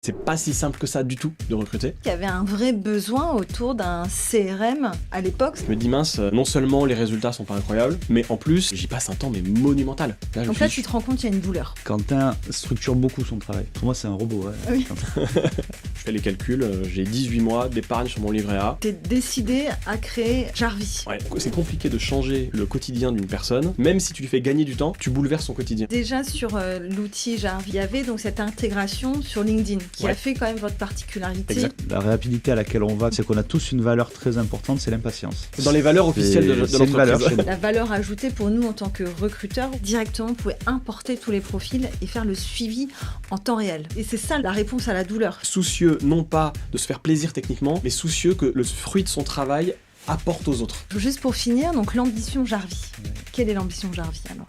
C'est pas si simple que ça du tout de recruter. Il y avait un vrai besoin autour d'un CRM à l'époque. Je me dis mince, non seulement les résultats sont pas incroyables, mais en plus j'y passe un temps mais monumental. Là, Donc là tu te rends compte qu'il y a une douleur. Quentin structure beaucoup son travail. Pour moi c'est un robot. Ouais. Oui. Je fais les calculs, j'ai 18 mois d'épargne sur mon livret A. T'es décidé à créer Jarvis. Ouais, c'est compliqué de changer le quotidien d'une personne. Même si tu lui fais gagner du temps, tu bouleverses son quotidien. Déjà sur l'outil Jarvis, il y avait donc cette intégration sur LinkedIn qui a fait quand même votre particularité. Exact. La rapidité à laquelle on va, c'est qu'on a tous une valeur très importante, c'est l'impatience. C'est dans les valeurs officielles de C'est une valeur l'entreprise. chez nous. La valeur ajoutée pour nous en tant que recruteurs, directement vous pouvez importer tous les profils et faire le suivi en temps réel. Et c'est ça la réponse à la douleur. Soucieux non pas de se faire plaisir techniquement, mais soucieux que le fruit de son travail apporte aux autres. Juste pour finir, donc l'ambition Jarvis. Quelle est l'ambition Jarvis alors ?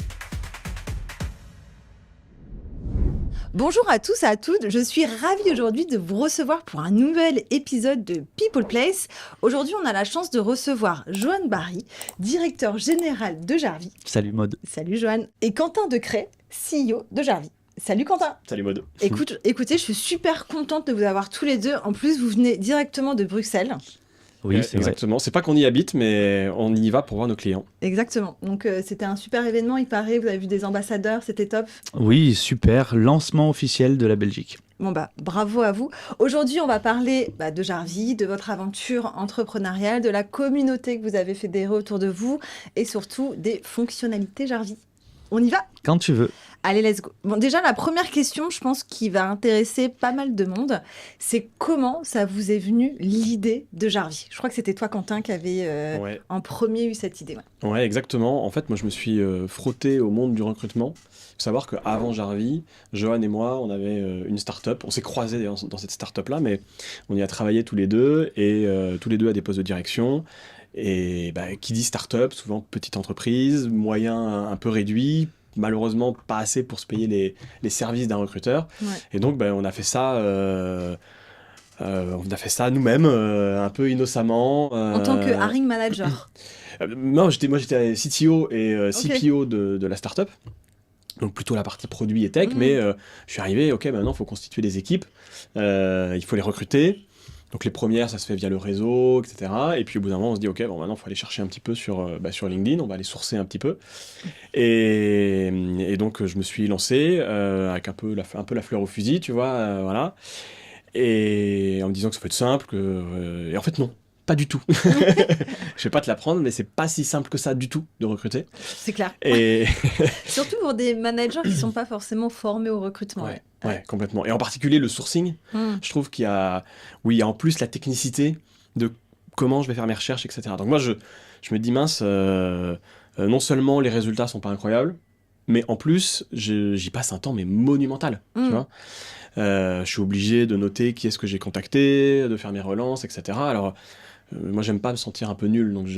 Bonjour à tous et à toutes, je suis ravie aujourd'hui de vous recevoir pour un nouvel épisode de People Place. Aujourd'hui, on a la chance de recevoir Johan Barry, directeur général de Jarvis. Salut Maud. Salut Johan. Et Quentin Decret, CEO de Jarvis. Salut Quentin. Salut Maud. Écoutez, je suis super contente de vous avoir tous les deux. En plus, vous venez directement de Bruxelles. Oui, Ouais, c'est vrai. exactement. C'est pas qu'on y habite, mais on y va pour voir nos clients. Exactement. Donc, c'était un super événement, il paraît. Vous avez vu des ambassadeurs, c'était top. Oui, super. Lancement officiel de la Belgique. Bon bravo à vous. Aujourd'hui, on va parler de Jarvis, de votre aventure entrepreneuriale, de la communauté que vous avez fédérée autour de vous et surtout des fonctionnalités Jarvis. On y va ? Quand tu veux. Allez, let's go. Bon, déjà, la première question, je pense, qui va intéresser pas mal de monde, c'est comment ça vous est venu l'idée de Jarvis ? Je crois que c'était toi, Quentin, qui avait Ouais. en premier eu cette idée. Ouais. Ouais, exactement. En fait, moi, je me suis frotté au monde du recrutement. Il faut savoir qu'avant Jarvis, Johan et moi, on avait une start-up. On s'est croisés d'ailleurs dans cette start-up-là, mais on y a travaillé tous les deux, et tous les deux à des postes de direction. Et qui dit start-up, souvent petite entreprise, moyen un peu réduit, malheureusement pas assez pour se payer les services d'un recruteur. Ouais. Et donc, on a fait ça... on a fait ça nous-mêmes, un peu innocemment. En tant que hiring manager. Non, j'étais CTO et Ok. CPO de la startup. Donc plutôt la partie produit et tech, Mhm. mais je suis arrivé, ok, maintenant il faut constituer des équipes, il faut les recruter. Donc les premières, ça se fait via le réseau, etc. Et puis au bout d'un moment, on se dit, ok, bon, maintenant il faut aller chercher un petit peu sur LinkedIn, on va aller sourcer un petit peu. Et donc je me suis lancé avec un peu la fleur au fusil, tu vois, voilà. Et en me disant que ça peut être simple, et en fait non. Pas du tout. Je vais pas te l'apprendre, mais c'est pas si simple que ça du tout de recruter. C'est clair. Et Surtout pour des managers qui sont pas forcément formés au recrutement. ouais, complètement. Et en particulier le sourcing, je trouve qu'il y a en plus la technicité de comment je vais faire mes recherches, etc. Donc moi, je me dis mince, non seulement les résultats sont pas incroyables, mais en plus, j'y passe un temps mais monumental, tu vois. Je suis obligé de noter qui est-ce que j'ai contacté, de faire mes relances, etc. Alors, moi, j'aime pas me sentir un peu nul, donc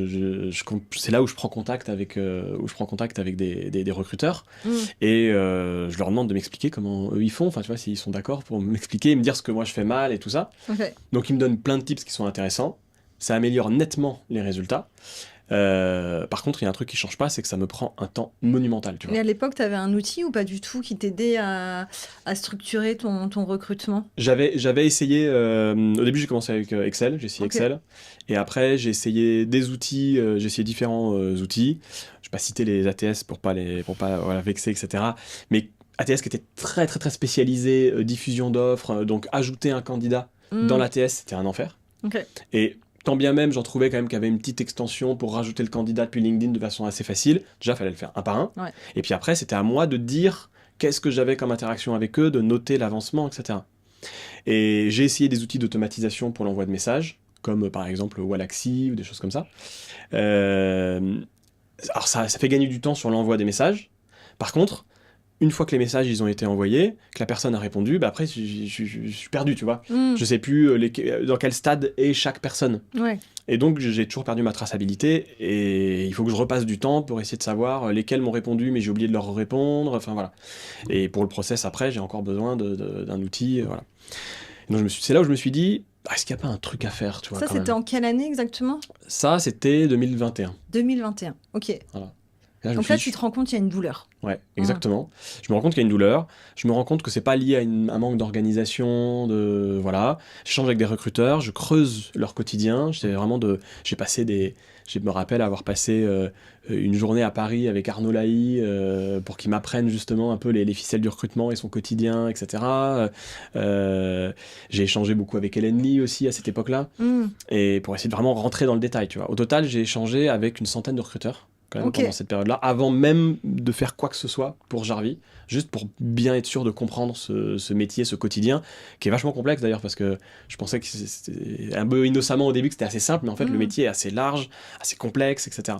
c'est là où je prends contact avec, des recruteurs, et je leur demande de m'expliquer comment eux ils font, enfin tu vois, s'ils sont d'accord pour m'expliquer et me dire ce que moi je fais mal et tout ça. Ok. Donc ils me donnent plein de tips qui sont intéressants, ça améliore nettement les résultats. Par contre, il y a un truc qui change pas, c'est que ça me prend un temps monumental, tu vois. Et à l'époque, tu avais un outil ou pas du tout qui t'aidait à structurer ton recrutement ? J'avais essayé, au début j'ai commencé avec Excel, j'ai essayé Ok. Excel, et après j'ai essayé des outils, j'ai essayé différents outils, je vais pas citer les ATS pour pas voilà, vexer, etc. Mais ATS qui était très très très spécialisé, diffusion d'offres, donc ajouter un candidat dans l'ATS, c'était un enfer. Ok. Et quand bien même j'en trouvais quand même qu'il y avait une petite extension pour rajouter le candidat depuis LinkedIn de façon assez facile, déjà il fallait le faire un par un, Ouais. et puis après c'était à moi de dire qu'est-ce que j'avais comme interaction avec eux, de noter l'avancement, etc. Et j'ai essayé des outils d'automatisation pour l'envoi de messages, comme par exemple Wallaxy ou des choses comme ça. Alors ça fait gagner du temps sur l'envoi des messages. Par contre, une fois que les messages ils ont été envoyés, que la personne a répondu, après je suis perdu, tu vois. Je sais plus dans quel stade est chaque personne. Ouais. Et donc j'ai toujours perdu ma traçabilité, et il faut que je repasse du temps pour essayer de savoir lesquels m'ont répondu mais j'ai oublié de leur répondre, enfin voilà. Et pour le process après, j'ai encore besoin d'un outil, voilà. Et donc c'est là où je me suis dit, est-ce qu'il n'y a pas un truc à faire, tu vois, Ça, quand c'était même. en quelle année exactement ? Ça, c'était 2021. 2021. Ok. Voilà. Et là, je me Donc suis là, dit, tu te rends compte qu'il y a une douleur. Ouais, exactement. Je me rends compte qu'il y a une douleur. Je me rends compte que c'est pas lié à un manque d'organisation, de voilà. J'échange avec des recruteurs, je creuse leur quotidien. J'ai passé des, je me rappelle avoir passé une journée à Paris avec Arnaud Lahy pour qu'il m'apprenne justement un peu les ficelles du recrutement et son quotidien, etc. J'ai échangé beaucoup avec Hélène Lee aussi à cette époque-là, et pour essayer de vraiment rentrer dans le détail, tu vois. Au total, j'ai échangé avec une centaine de recruteurs quand même pendant cette période-là, avant même de faire quoi que ce soit pour Jarvis, juste pour bien être sûr de comprendre ce métier, ce quotidien, qui est vachement complexe d'ailleurs, parce que je pensais que c'était un peu innocemment au début que c'était assez simple, mais en fait le métier est assez large, assez complexe, etc.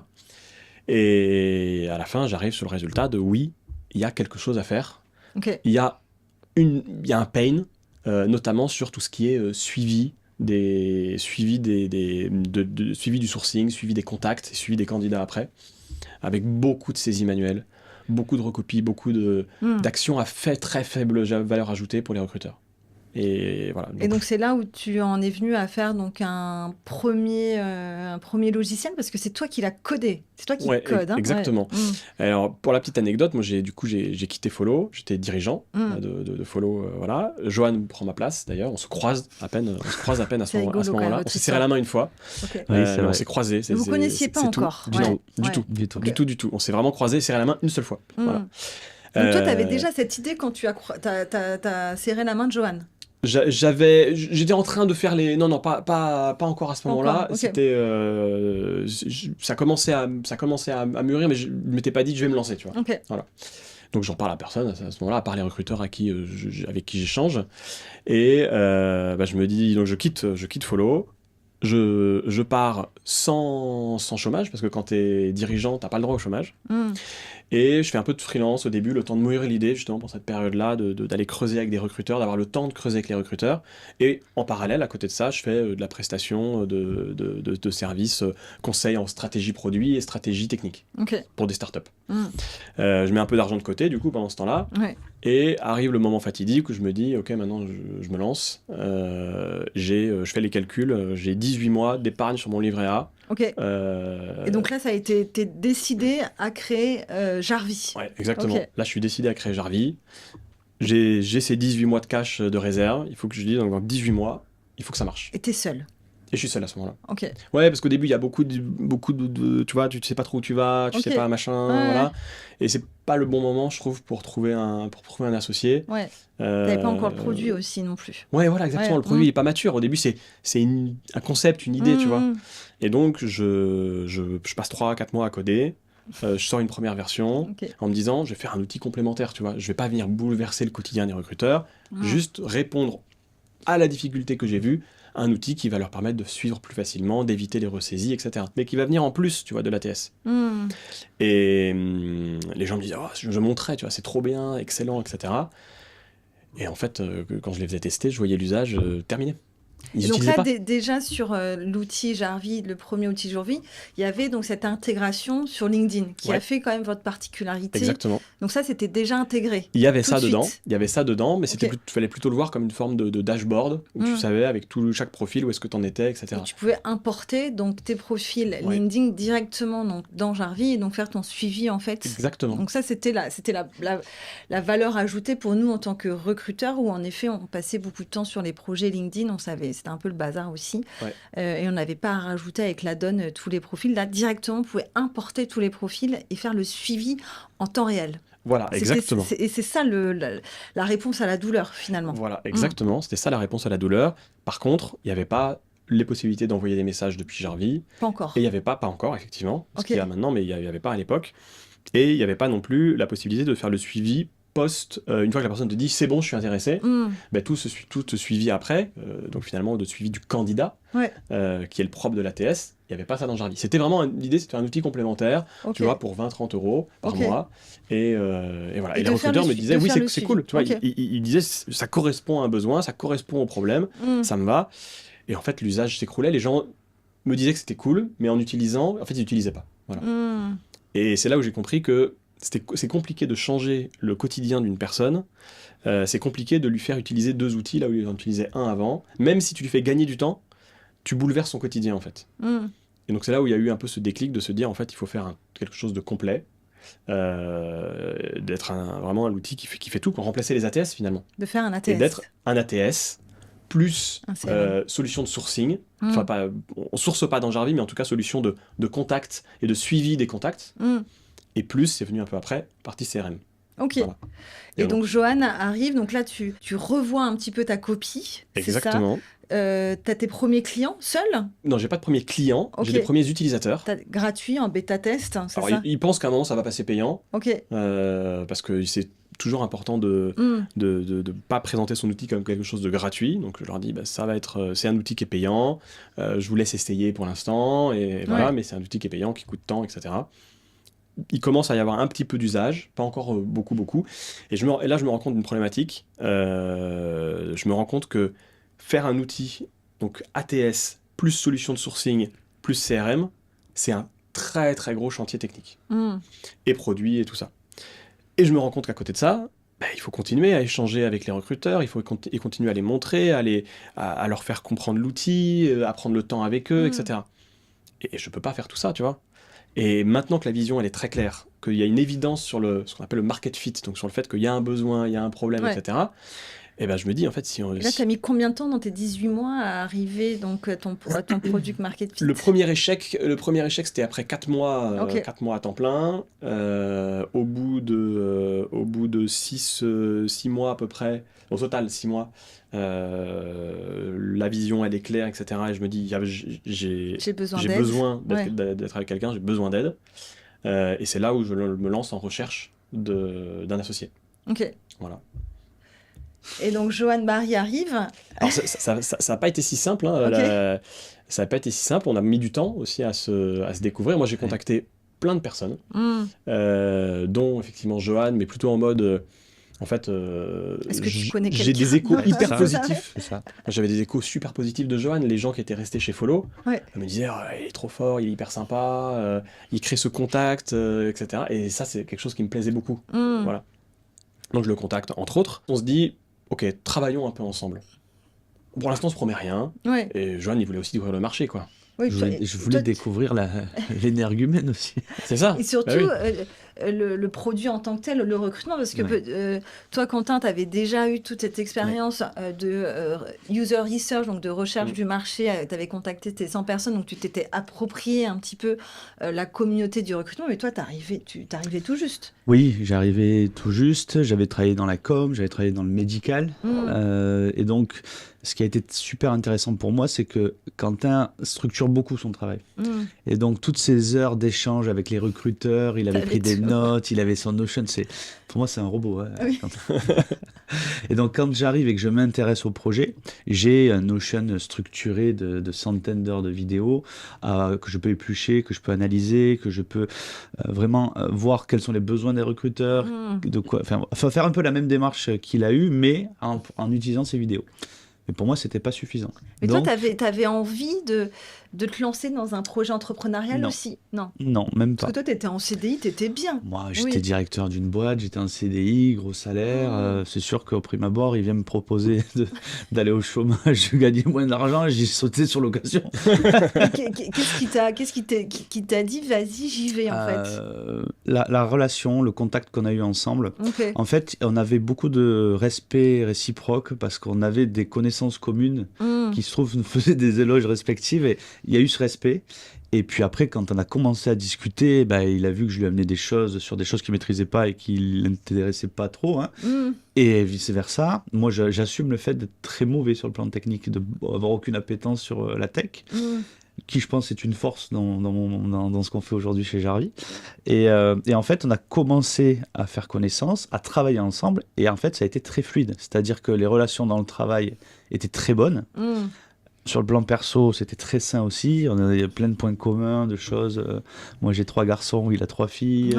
Et à la fin, j'arrive sur le résultat de oui, il y a quelque chose à faire. Il y a un pain, notamment sur tout ce qui est suivi suivi du sourcing, suivi des contacts, et suivi des candidats après, avec beaucoup de saisies manuelles, beaucoup de recopies, beaucoup d'actions à très faible valeur ajoutée pour les recruteurs. Et voilà. Et donc c'est là où tu en es venu à faire donc un premier logiciel, parce que c'est toi qui l'as codé, c'est toi qui code. Exactement. Ouais. Alors pour la petite anecdote, moi j'ai quitté Follow, j'étais dirigeant de Follow, voilà. Johan prend ma place d'ailleurs, on se croise à peine à ce moment-là. On s'est serré la main une fois, on s'est croisés. Vous connaissiez pas encore? Du tout. On s'est vraiment croisés, serré la main une seule fois. Voilà. Donc toi, tu avais déjà cette idée quand tu as serré la main de Johan? J'étais en train de faire les... Non, pas encore à ce moment-là. Okay. C'était... ça commençait à mûrir, mais je ne m'étais pas dit que je vais me lancer, tu vois. Okay. Voilà. Donc j'en parle à personne à ce moment-là, à part les recruteurs avec qui j'échange. Et je me dis, donc je quitte Follow. Je pars sans chômage, parce que quand tu es dirigeant, tu n'as pas le droit au chômage. Et je fais un peu de freelance au début, le temps de mûrir l'idée, justement, pour cette période-là, d'aller creuser avec des recruteurs, d'avoir le temps de creuser avec les recruteurs. Et en parallèle, à côté de ça, je fais de la prestation de services, conseils en stratégie produit et stratégie technique pour des startups. Je mets un peu d'argent de côté, du coup, pendant ce temps-là. Ouais. Et arrive le moment fatidique où je me dis, ok, maintenant je me lance. Je fais les calculs, j'ai 18 mois d'épargne sur mon livret A. Et donc là, t'es décidé à créer Jarvis. Ouais, exactement. Là, je suis décidé à créer Jarvis. J'ai ces 18 mois de cash de réserve. Il faut que je dise, donc dans 18 mois, il faut que ça marche. Et t'es seul? Et je suis seul à ce moment-là. Ouais, parce qu'au début, il y a beaucoup de tu vois, tu sais pas trop où tu vas, tu sais pas machin, voilà. Et c'est pas le bon moment, je trouve, pour trouver un associé. Ouais. T'avais pas encore le produit aussi non plus. Ouais, voilà, exactement. Le produit est pas mature. Au début, c'est un concept, une idée, tu vois. Et donc, je passe 3-4 mois à coder. Je sors une première version en me disant, je vais faire un outil complémentaire, tu vois. Je vais pas venir bouleverser le quotidien des recruteurs, juste répondre à la difficulté que j'ai vue, un outil qui va leur permettre de suivre plus facilement, d'éviter les ressaisies, etc. Mais qui va venir en plus, tu vois, de l'ATS. Et les gens me disaient, oh, je montrais, tu vois, c'est trop bien, excellent, etc. Et en fait, quand je les faisais tester, je voyais l'usage terminé. Et donc là, déjà sur l'outil Jarvis, le premier outil Jarvis, il y avait donc cette intégration sur LinkedIn qui a fait quand même votre particularité. Exactement. Donc ça, c'était déjà intégré. Il y avait ça dedans, mais il fallait plutôt le voir comme une forme de dashboard où tu savais avec chaque profil où est-ce que tu en étais, etc. Et tu pouvais importer donc tes profils LinkedIn directement donc, dans Jarvis et donc faire ton suivi en fait. Exactement. Donc ça, c'était la valeur ajoutée pour nous en tant que recruteurs, où en effet, on passait beaucoup de temps sur les projets LinkedIn, on savait. C'était un peu le bazar aussi. Et on n'avait pas à rajouter avec la donne tous les profils. Là, directement, on pouvait importer tous les profils et faire le suivi en temps réel. Voilà, exactement. Et c'est ça la réponse à la douleur, finalement. Voilà, exactement. C'était ça la réponse à la douleur. Par contre, il n'y avait pas les possibilités d'envoyer des messages depuis Jarvis. Pas encore. Et il n'y avait pas encore, effectivement. Ce qu'il y a maintenant, mais il n'y avait pas à l'époque. Et il n'y avait pas non plus la possibilité de faire le suivi une fois que la personne te dit c'est bon, je suis intéressé, tout ce suivi après, donc finalement de suivi du candidat, qui est le propre de l'ATS, il n'y avait pas ça dans Jarvis. C'était vraiment l'idée, c'était un outil complémentaire, tu vois, pour 20-30 € par mois. Et voilà. Et les recruteurs me disaient oui, c'est cool. Tu vois, ils disaient ça correspond à un besoin, ça correspond au problème, ça me va. Et en fait, l'usage s'écroulait. Les gens me disaient que c'était cool, mais en utilisant, en fait, ils n'utilisaient pas. Voilà. Et c'est là où j'ai compris que c'est compliqué de changer le quotidien d'une personne, c'est compliqué de lui faire utiliser 2 outils là où il en utilisait un avant. Même si tu lui fais gagner du temps, tu bouleverses son quotidien en fait. Et donc c'est là où il y a eu un peu ce déclic de se dire en fait il faut faire quelque chose de complet. d'être vraiment l'outil qui fait tout, pour remplacer les ATS finalement. De faire un ATS. Et d'être un ATS plus Un CRM. solution de sourcing. Enfin, on source pas dans Jarvis, mais en tout cas solution de contact et de suivi des contacts. Et plus, c'est venu un peu après, partie CRM. Ok. Voilà. Et donc Johan arrive, donc là tu revois un petit peu ta copie. Exactement. T'as tes premiers clients seuls? Non, j'ai pas de premiers clients, Ok. j'ai des premiers utilisateurs. Gratuit en bêta test, c'est Alors, ça? ils pensent qu'à un moment ça va passer payant, Ok. parce que c'est toujours important de pas présenter son outil comme quelque chose de gratuit. Donc je leur dis, ça va être, c'est un outil qui est payant, je vous laisse essayer pour l'instant, et voilà, mais c'est un outil qui est payant, qui coûte tant, etc. Il commence à y avoir un petit peu d'usage, pas encore beaucoup. Et là, je me rends compte d'une problématique. Je me rends compte que faire un outil, donc ATS, plus solution de sourcing, plus CRM, c'est un très très gros chantier technique. Et produit et tout ça. Et je me rends compte qu'à côté de ça, il faut continuer à échanger avec les recruteurs, il faut continuer à les montrer, à leur faire comprendre l'outil, à prendre le temps avec eux, etc. Et je peux pas faire tout ça, tu vois. Et maintenant que la vision elle est très claire, qu'il y a une évidence sur ce qu'on appelle le market fit, donc sur le fait qu'il y a un besoin, il y a un problème, etc. Et je me dis en fait si on... Et là, tu as mis combien de temps dans tes 18 mois à arriver donc, à ton product market fit? Le premier échec c'était après 4 mois, 4 mois à temps plein. Au bout de 6 mois à peu près, au total 6 mois, la vision elle est claire, etc. Et je me dis, j'ai besoin d'être avec quelqu'un, j'ai besoin d'aide. Et c'est là où je me lance en recherche d'un associé. Ok. Voilà. Et donc Johan Barry arrive. Alors ça n'a pas été si simple. Ça n'a pas été si simple. On a mis du temps aussi à se découvrir. Moi j'ai contacté plein de personnes, dont effectivement Johan, mais plutôt en mode... En fait, est-ce que tu connais j'ai des échos hyper positifs. C'est ça. J'avais des échos super positifs de Johan. Les gens qui étaient restés chez Follow me disaient il est trop fort, il est hyper sympa, il crée ce contact, etc. Et ça, c'est quelque chose qui me plaisait beaucoup. Voilà. Donc je le contacte, entre autres. On se dit, ok, travaillons un peu ensemble. Pour l'instant, on se promet rien. Et Johan, il voulait aussi découvrir le marché, quoi. Oui, je voulais découvrir l'énergumène aussi. C'est ça. Et surtout, le produit en tant que tel, le recrutement, parce que toi, Quentin, tu avais déjà eu toute cette expérience de user research, donc de recherche du marché. Tu avais contacté tes 100 personnes, donc tu t'étais approprié un petit peu la communauté du recrutement. Mais toi, tu t'arrivais tout juste. Oui, j'arrivais tout juste. J'avais travaillé dans la com, j'avais travaillé dans le médical. Et donc, ce qui a été super intéressant pour moi, c'est que Quentin structure beaucoup son travail. Et donc, toutes ces heures d'échange avec les recruteurs, il avait pris des notes, il avait son Notion. Pour moi, c'est un robot. Hein, et donc, quand j'arrive et que je m'intéresse au projet, j'ai un Notion structuré de centaines d'heures de vidéos que je peux éplucher, que je peux analyser, que je peux vraiment voir quels sont les besoins des recruteurs, faire un peu la même démarche qu'il a eue, mais en utilisant ces vidéos. Mais pour moi, c'était pas suffisant. Mais donc, toi, t'avais envie de te lancer dans un projet entrepreneurial aussi? Non, même pas. Parce que toi, t'étais en CDI, t'étais bien. Moi, j'étais directeur d'une boîte, j'étais en CDI, gros salaire. C'est sûr qu'au prime abord, il vient me proposer d'aller au chômage, je gagnais moins d'argent, j'ai sauté sur l'occasion. Qu'est-ce qui t'a dit, vas-y, j'y vais, en fait? La relation, le contact qu'on a eu ensemble. En fait, on avait beaucoup de respect réciproque parce qu'on avait des connaissances communes qui se trouvent nous faisaient des éloges respectifs et il y a eu ce respect. Et puis après, quand on a commencé à discuter, il a vu que je lui amenais des choses sur des choses qu'il maîtrisait pas et qui l'intéressaient pas trop, et vice versa. Moi, j'assume le fait d'être très mauvais sur le plan technique, d'avoir aucune appétence sur la tech. Qui je pense est une force dans ce qu'on fait aujourd'hui chez Jarvis. Et en fait, on a commencé à faire connaissance, à travailler ensemble, et en fait, ça a été très fluide. C'est-à-dire que les relations dans le travail étaient très bonnes. Sur le plan perso, c'était très sain aussi. On avait plein de points communs, de choses. Moi, j'ai 3 garçons, il a 3 filles.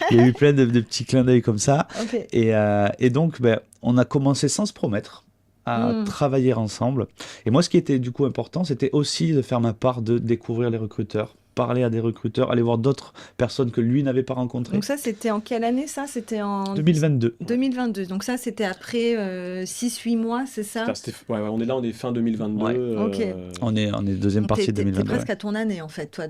Il y a eu plein de petits clins d'œil comme ça. Et donc, on a commencé sans se promettre à travailler ensemble. Et moi, ce qui était du coup important, c'était aussi de faire ma part de découvrir les recruteurs, parler à des recruteurs, aller voir d'autres personnes que lui n'avait pas rencontrées. Donc ça, c'était en quelle année ça? C'était en 2022. 2022. Donc ça, c'était après 6-8 mois, c'est ça? On est là, on est fin 2022. Ouais. Ok. On est deuxième partie de 2022. T'es presque à ton année en fait, toi,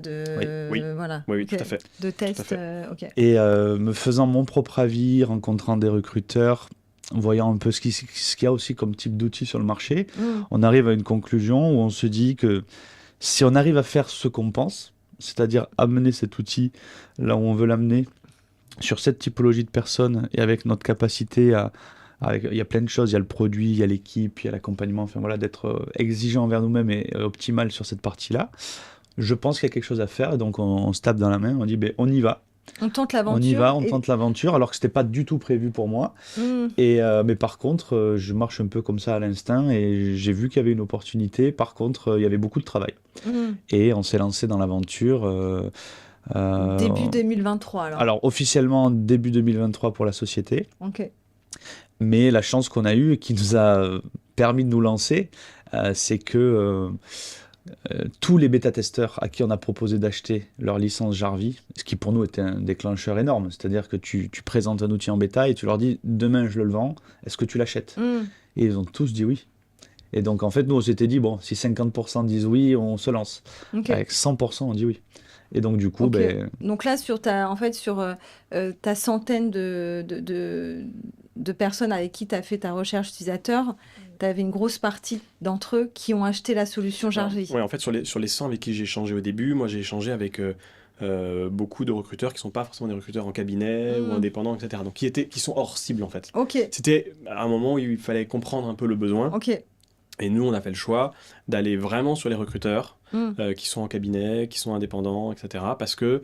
Oui. Voilà. Oui, Okay. tout à fait. De test. Ok. Et me faisant mon propre avis, rencontrant des recruteurs, voyant un peu ce qu'il y a aussi comme type d'outils sur le marché, on arrive à une conclusion où on se dit que si on arrive à faire ce qu'on pense, c'est-à-dire amener cet outil là où on veut l'amener, sur cette typologie de personnes et avec notre capacité il y a plein de choses, il y a le produit, il y a l'équipe, il y a l'accompagnement, enfin voilà, d'être exigeant envers nous-mêmes et optimal sur cette partie-là, je pense qu'il y a quelque chose à faire, et donc on se tape dans la main, on dit on y va. On tente l'aventure. On y va, on tente l'aventure, alors que c'était pas du tout prévu pour moi. Mais par contre, je marche un peu comme ça à l'instinct et j'ai vu qu'il y avait une opportunité. Par contre, il y avait beaucoup de travail. Et on s'est lancé dans l'aventure. Début 2023 alors. Alors officiellement début 2023 pour la société. Ok. Mais la chance qu'on a eue et qui nous a permis de nous lancer, c'est que tous les bêta-testeurs à qui on a proposé d'acheter leur licence Jarvis, ce qui pour nous était un déclencheur énorme, c'est-à-dire que tu présentes un outil en bêta et tu leur dis demain je le vends, est-ce que tu l'achètes? Et ils ont tous dit oui. Et donc en fait nous on s'était dit si 50% disent oui, on se lance. Okay. Avec 100% on dit oui. Et donc du coup, donc là sur ta centaine de personnes avec qui tu as fait ta recherche utilisateur, tu avais une grosse partie d'entre eux qui ont acheté la solution Jarvis. Oui, en fait, sur les 100 avec qui j'ai échangé au début, moi j'ai échangé avec beaucoup de recruteurs qui ne sont pas forcément des recruteurs en cabinet ou indépendants, etc. Donc qui sont hors cible en fait. Okay. C'était à un moment où il fallait comprendre un peu le besoin. Okay. Et nous, on a fait le choix d'aller vraiment sur les recruteurs qui sont en cabinet, qui sont indépendants, etc. Parce que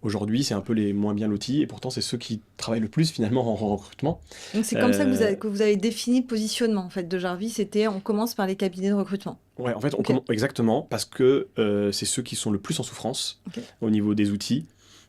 aujourd'hui, c'est un peu les moins bien lotis, et pourtant, c'est ceux qui travaillent le plus finalement en recrutement. Donc c'est comme ça que vous avez défini le positionnement en fait, de Jarvis, c'était on commence par les cabinets de recrutement. Ouais, en fait, exactement, parce que c'est ceux qui sont le plus en souffrance au niveau des outils,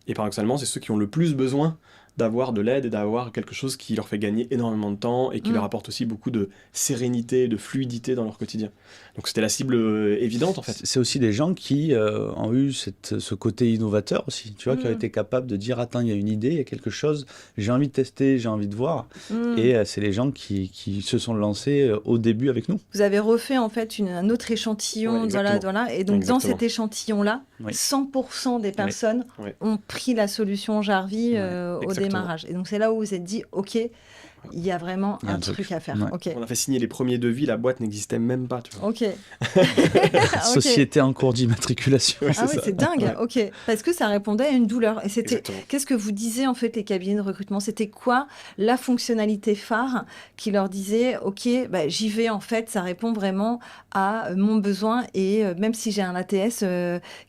et paradoxalement, c'est ceux qui ont le plus besoin d'avoir de l'aide et d'avoir quelque chose qui leur fait gagner énormément de temps et qui leur apporte aussi beaucoup de sérénité, de fluidité dans leur quotidien. Donc c'était la cible évidente en fait. C'est aussi des gens qui ont eu ce côté innovateur aussi, tu vois, qui ont été capables de dire attends, il y a une idée, il y a quelque chose, j'ai envie de tester, j'ai envie de voir. Et c'est les gens qui se sont lancés au début avec nous. Vous avez refait en fait un autre échantillon, voilà, et donc dans cet échantillon-là, 100% des personnes ont pris la solution Jarvis au démarrage. Et donc c'est là où vous vous êtes dit, ok, il y a vraiment un truc à faire. Okay. On a fait signer les premiers devis, la boîte n'existait même pas. Tu vois. Ok. Société en cours d'immatriculation. C'est dingue. Ok. Parce que ça répondait à une douleur. Et c'était. Qu'est-ce que vous disiez en fait les cabinets de recrutement? C'était quoi la fonctionnalité phare qui leur disait, ok, j'y vais en fait, ça répond vraiment à mon besoin et même si j'ai un ATS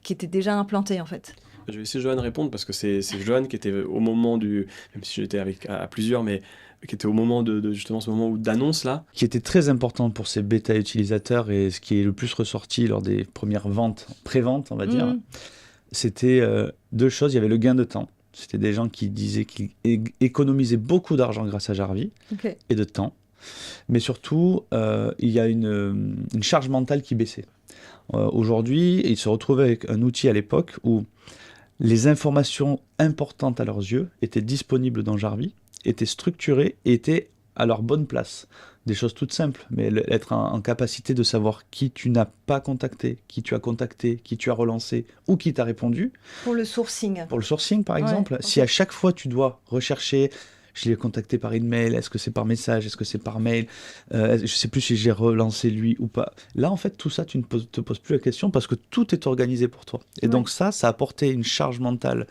qui était déjà implanté en fait. Je vais laisser Johan répondre parce que c'est Johan qui était au moment même si j'étais à plusieurs, mais qui était au moment de justement ce moment d'annonce là. Qui était très important pour ces bêta utilisateurs et ce qui est le plus ressorti lors des premières ventes, pré-ventes on va dire, c'était deux choses. Il y avait le gain de temps. C'était des gens qui disaient qu'ils économisaient beaucoup d'argent grâce à Jarvis et de temps. Mais surtout, il y a une charge mentale qui baissait. Aujourd'hui, ils se retrouvaient avec un outil à l'époque où les informations importantes à leurs yeux étaient disponibles dans Jarvis, étaient structurées et étaient à leur bonne place. Des choses toutes simples, mais être en capacité de savoir qui tu n'as pas contacté, qui tu as contacté, qui tu as relancé ou qui t'a répondu. Pour le sourcing. Pour le sourcing, par exemple. Si à chaque fois tu dois rechercher, je l'ai contacté par email, est-ce que c'est par message, est-ce que c'est par mail, je ne sais plus si j'ai relancé lui ou pas. Là, en fait, tout ça, tu ne te poses plus la question parce que tout est organisé pour toi. Et donc ça a apporté une charge mentale.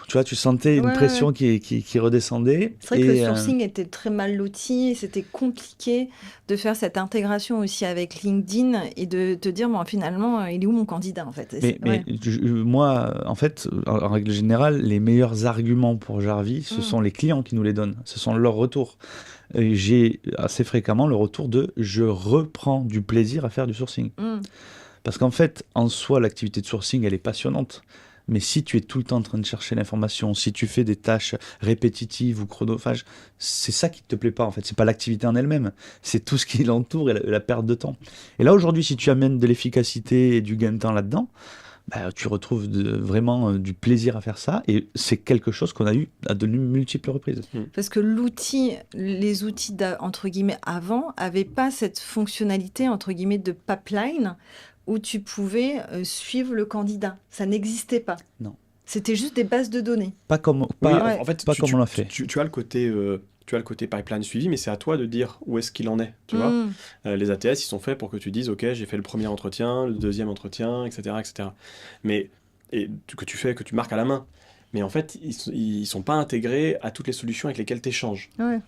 Tu vois, tu sentais une pression qui redescendait. C'est vrai que le sourcing était très mal loti, c'était compliqué de faire cette intégration aussi avec LinkedIn et de te dire, finalement, il est où mon candidat en fait? Moi, en fait, en règle générale, les meilleurs arguments pour Jarvis, ce sont les clients qui nous les donnent, ce sont leurs retours. Et j'ai assez fréquemment le retour de « je reprends du plaisir à faire du sourcing ». Parce qu'en fait, en soi, l'activité de sourcing, elle est passionnante. Mais si tu es tout le temps en train de chercher l'information, si tu fais des tâches répétitives ou chronophages, c'est ça qui te plaît pas en fait. C'est pas l'activité en elle-même, c'est tout ce qui l'entoure et la perte de temps. Et là aujourd'hui, si tu amènes de l'efficacité et du gain de temps là-dedans, tu retrouves vraiment du plaisir à faire ça, et c'est quelque chose qu'on a eu à de multiples reprises. Parce que les outils entre guillemets avant n'avaient pas cette fonctionnalité entre guillemets de pipeline où tu pouvais suivre le candidat. Ça n'existait pas. Non. C'était juste des bases de données. En fait, comme on l'a fait. Tu as le côté... Tu as le côté pipeline suivi, mais c'est à toi de dire où est-ce qu'il en est, tu vois. Les ATS, ils sont faits pour que tu dises, ok, j'ai fait le premier entretien, le deuxième entretien, etc., etc. Mais, que tu marques à la main. Mais en fait, ils sont pas intégrés à toutes les solutions avec lesquelles tu échanges. Ouais.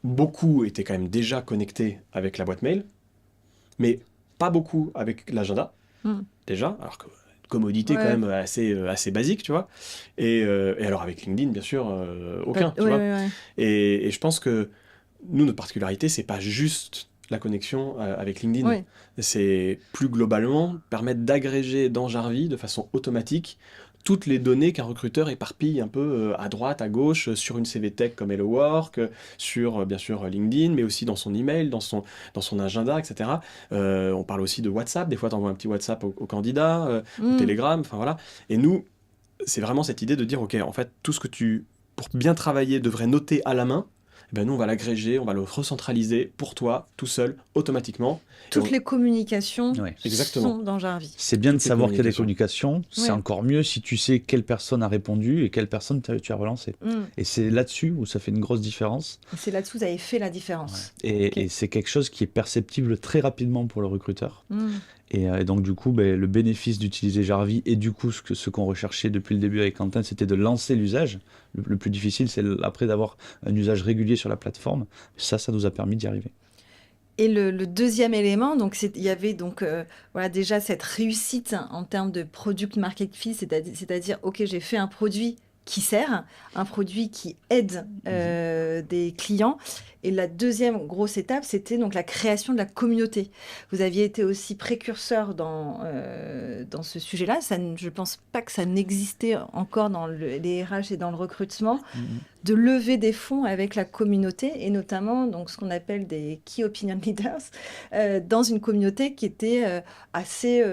Beaucoup étaient quand même déjà connectés avec la boîte mail, mais pas beaucoup avec l'agenda, déjà, alors que commodité quand même assez basique, tu vois. Et alors avec LinkedIn, bien sûr, aucun, tu vois. Et je pense que nous, notre particularité, c'est pas juste la connexion avec LinkedIn. C'est plus globalement permettre d'agréger dans Jarvis de façon automatique toutes les données qu'un recruteur éparpille un peu à droite, à gauche, sur une CV Tech comme Hello Work, sur bien sûr LinkedIn, mais aussi dans son email, dans son agenda, etc. On parle aussi de WhatsApp, des fois tu envoies un petit WhatsApp au candidat, au Telegram, enfin voilà. Et nous, c'est vraiment cette idée de dire, ok, en fait, tout ce que pour bien travailler, devrais noter à la main, nous on va l'agréger, on va le recentraliser pour toi, tout seul, automatiquement. Toutes les communications sont dans Jarvis. C'est bien de savoir qu'il y a des communications, c'est encore mieux si tu sais quelle personne a répondu et quelle personne tu as relancé. Et c'est là-dessus où ça fait une grosse différence. Et c'est là-dessous que vous avez fait la différence. Et c'est quelque chose qui est perceptible très rapidement pour le recruteur. Et donc du coup, le bénéfice d'utiliser Jarvis, et du coup ce qu'on recherchait depuis le début avec Quentin, c'était de lancer l'usage. Le plus difficile, c'est après d'avoir un usage régulier sur la plateforme. Ça nous a permis d'y arriver. Et le deuxième élément, donc il y avait donc déjà cette réussite en termes de product market fit, c'est-à-dire ok, j'ai fait un produit qui sert, un produit qui aide des clients. Et la deuxième grosse étape, c'était donc la création de la communauté. Vous aviez été aussi précurseur dans ce sujet-là. Je ne pense pas que ça n'existait encore dans les RH et dans le recrutement, de lever des fonds avec la communauté, et notamment donc, ce qu'on appelle des Key Opinion Leaders, dans une communauté qui était assez...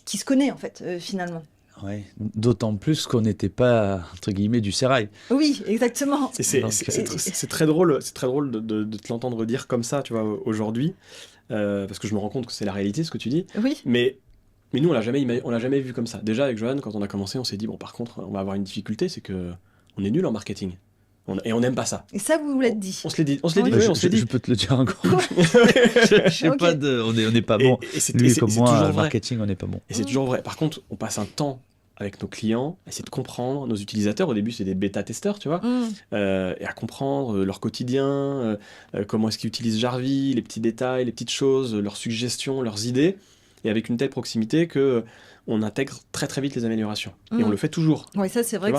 qui se connaît, en fait, finalement. Ouais, d'autant plus qu'on n'était pas, entre guillemets, du sérail. Oui, exactement. C'est très drôle, de te l'entendre dire comme ça, tu vois, aujourd'hui, parce que je me rends compte que c'est la réalité, ce que tu dis. Oui. Mais nous, on l'a jamais vu comme ça. Déjà, avec Johan, quand on a commencé, on s'est dit, bon, par contre, on va avoir une difficulté, c'est qu'on est nul en marketing. Et on n'aime pas ça. Et ça, vous l'avez dit. On se l'est dit. Je peux te le dire encore. Je sais pas on n'est pas bon. Lui comme moi, en marketing, on n'est pas bon. Et c'est toujours vrai. Par contre, on passe un temps avec nos clients, à essayer de comprendre nos utilisateurs. Au début, c'est des bêta-testeurs, tu vois, et à comprendre leur quotidien, comment est-ce qu'ils utilisent Jarvis, les petits détails, les petites choses, leurs suggestions, leurs idées, et avec une telle proximité que on intègre très très vite les améliorations. Et on le fait toujours. Oui, ça c'est vrai que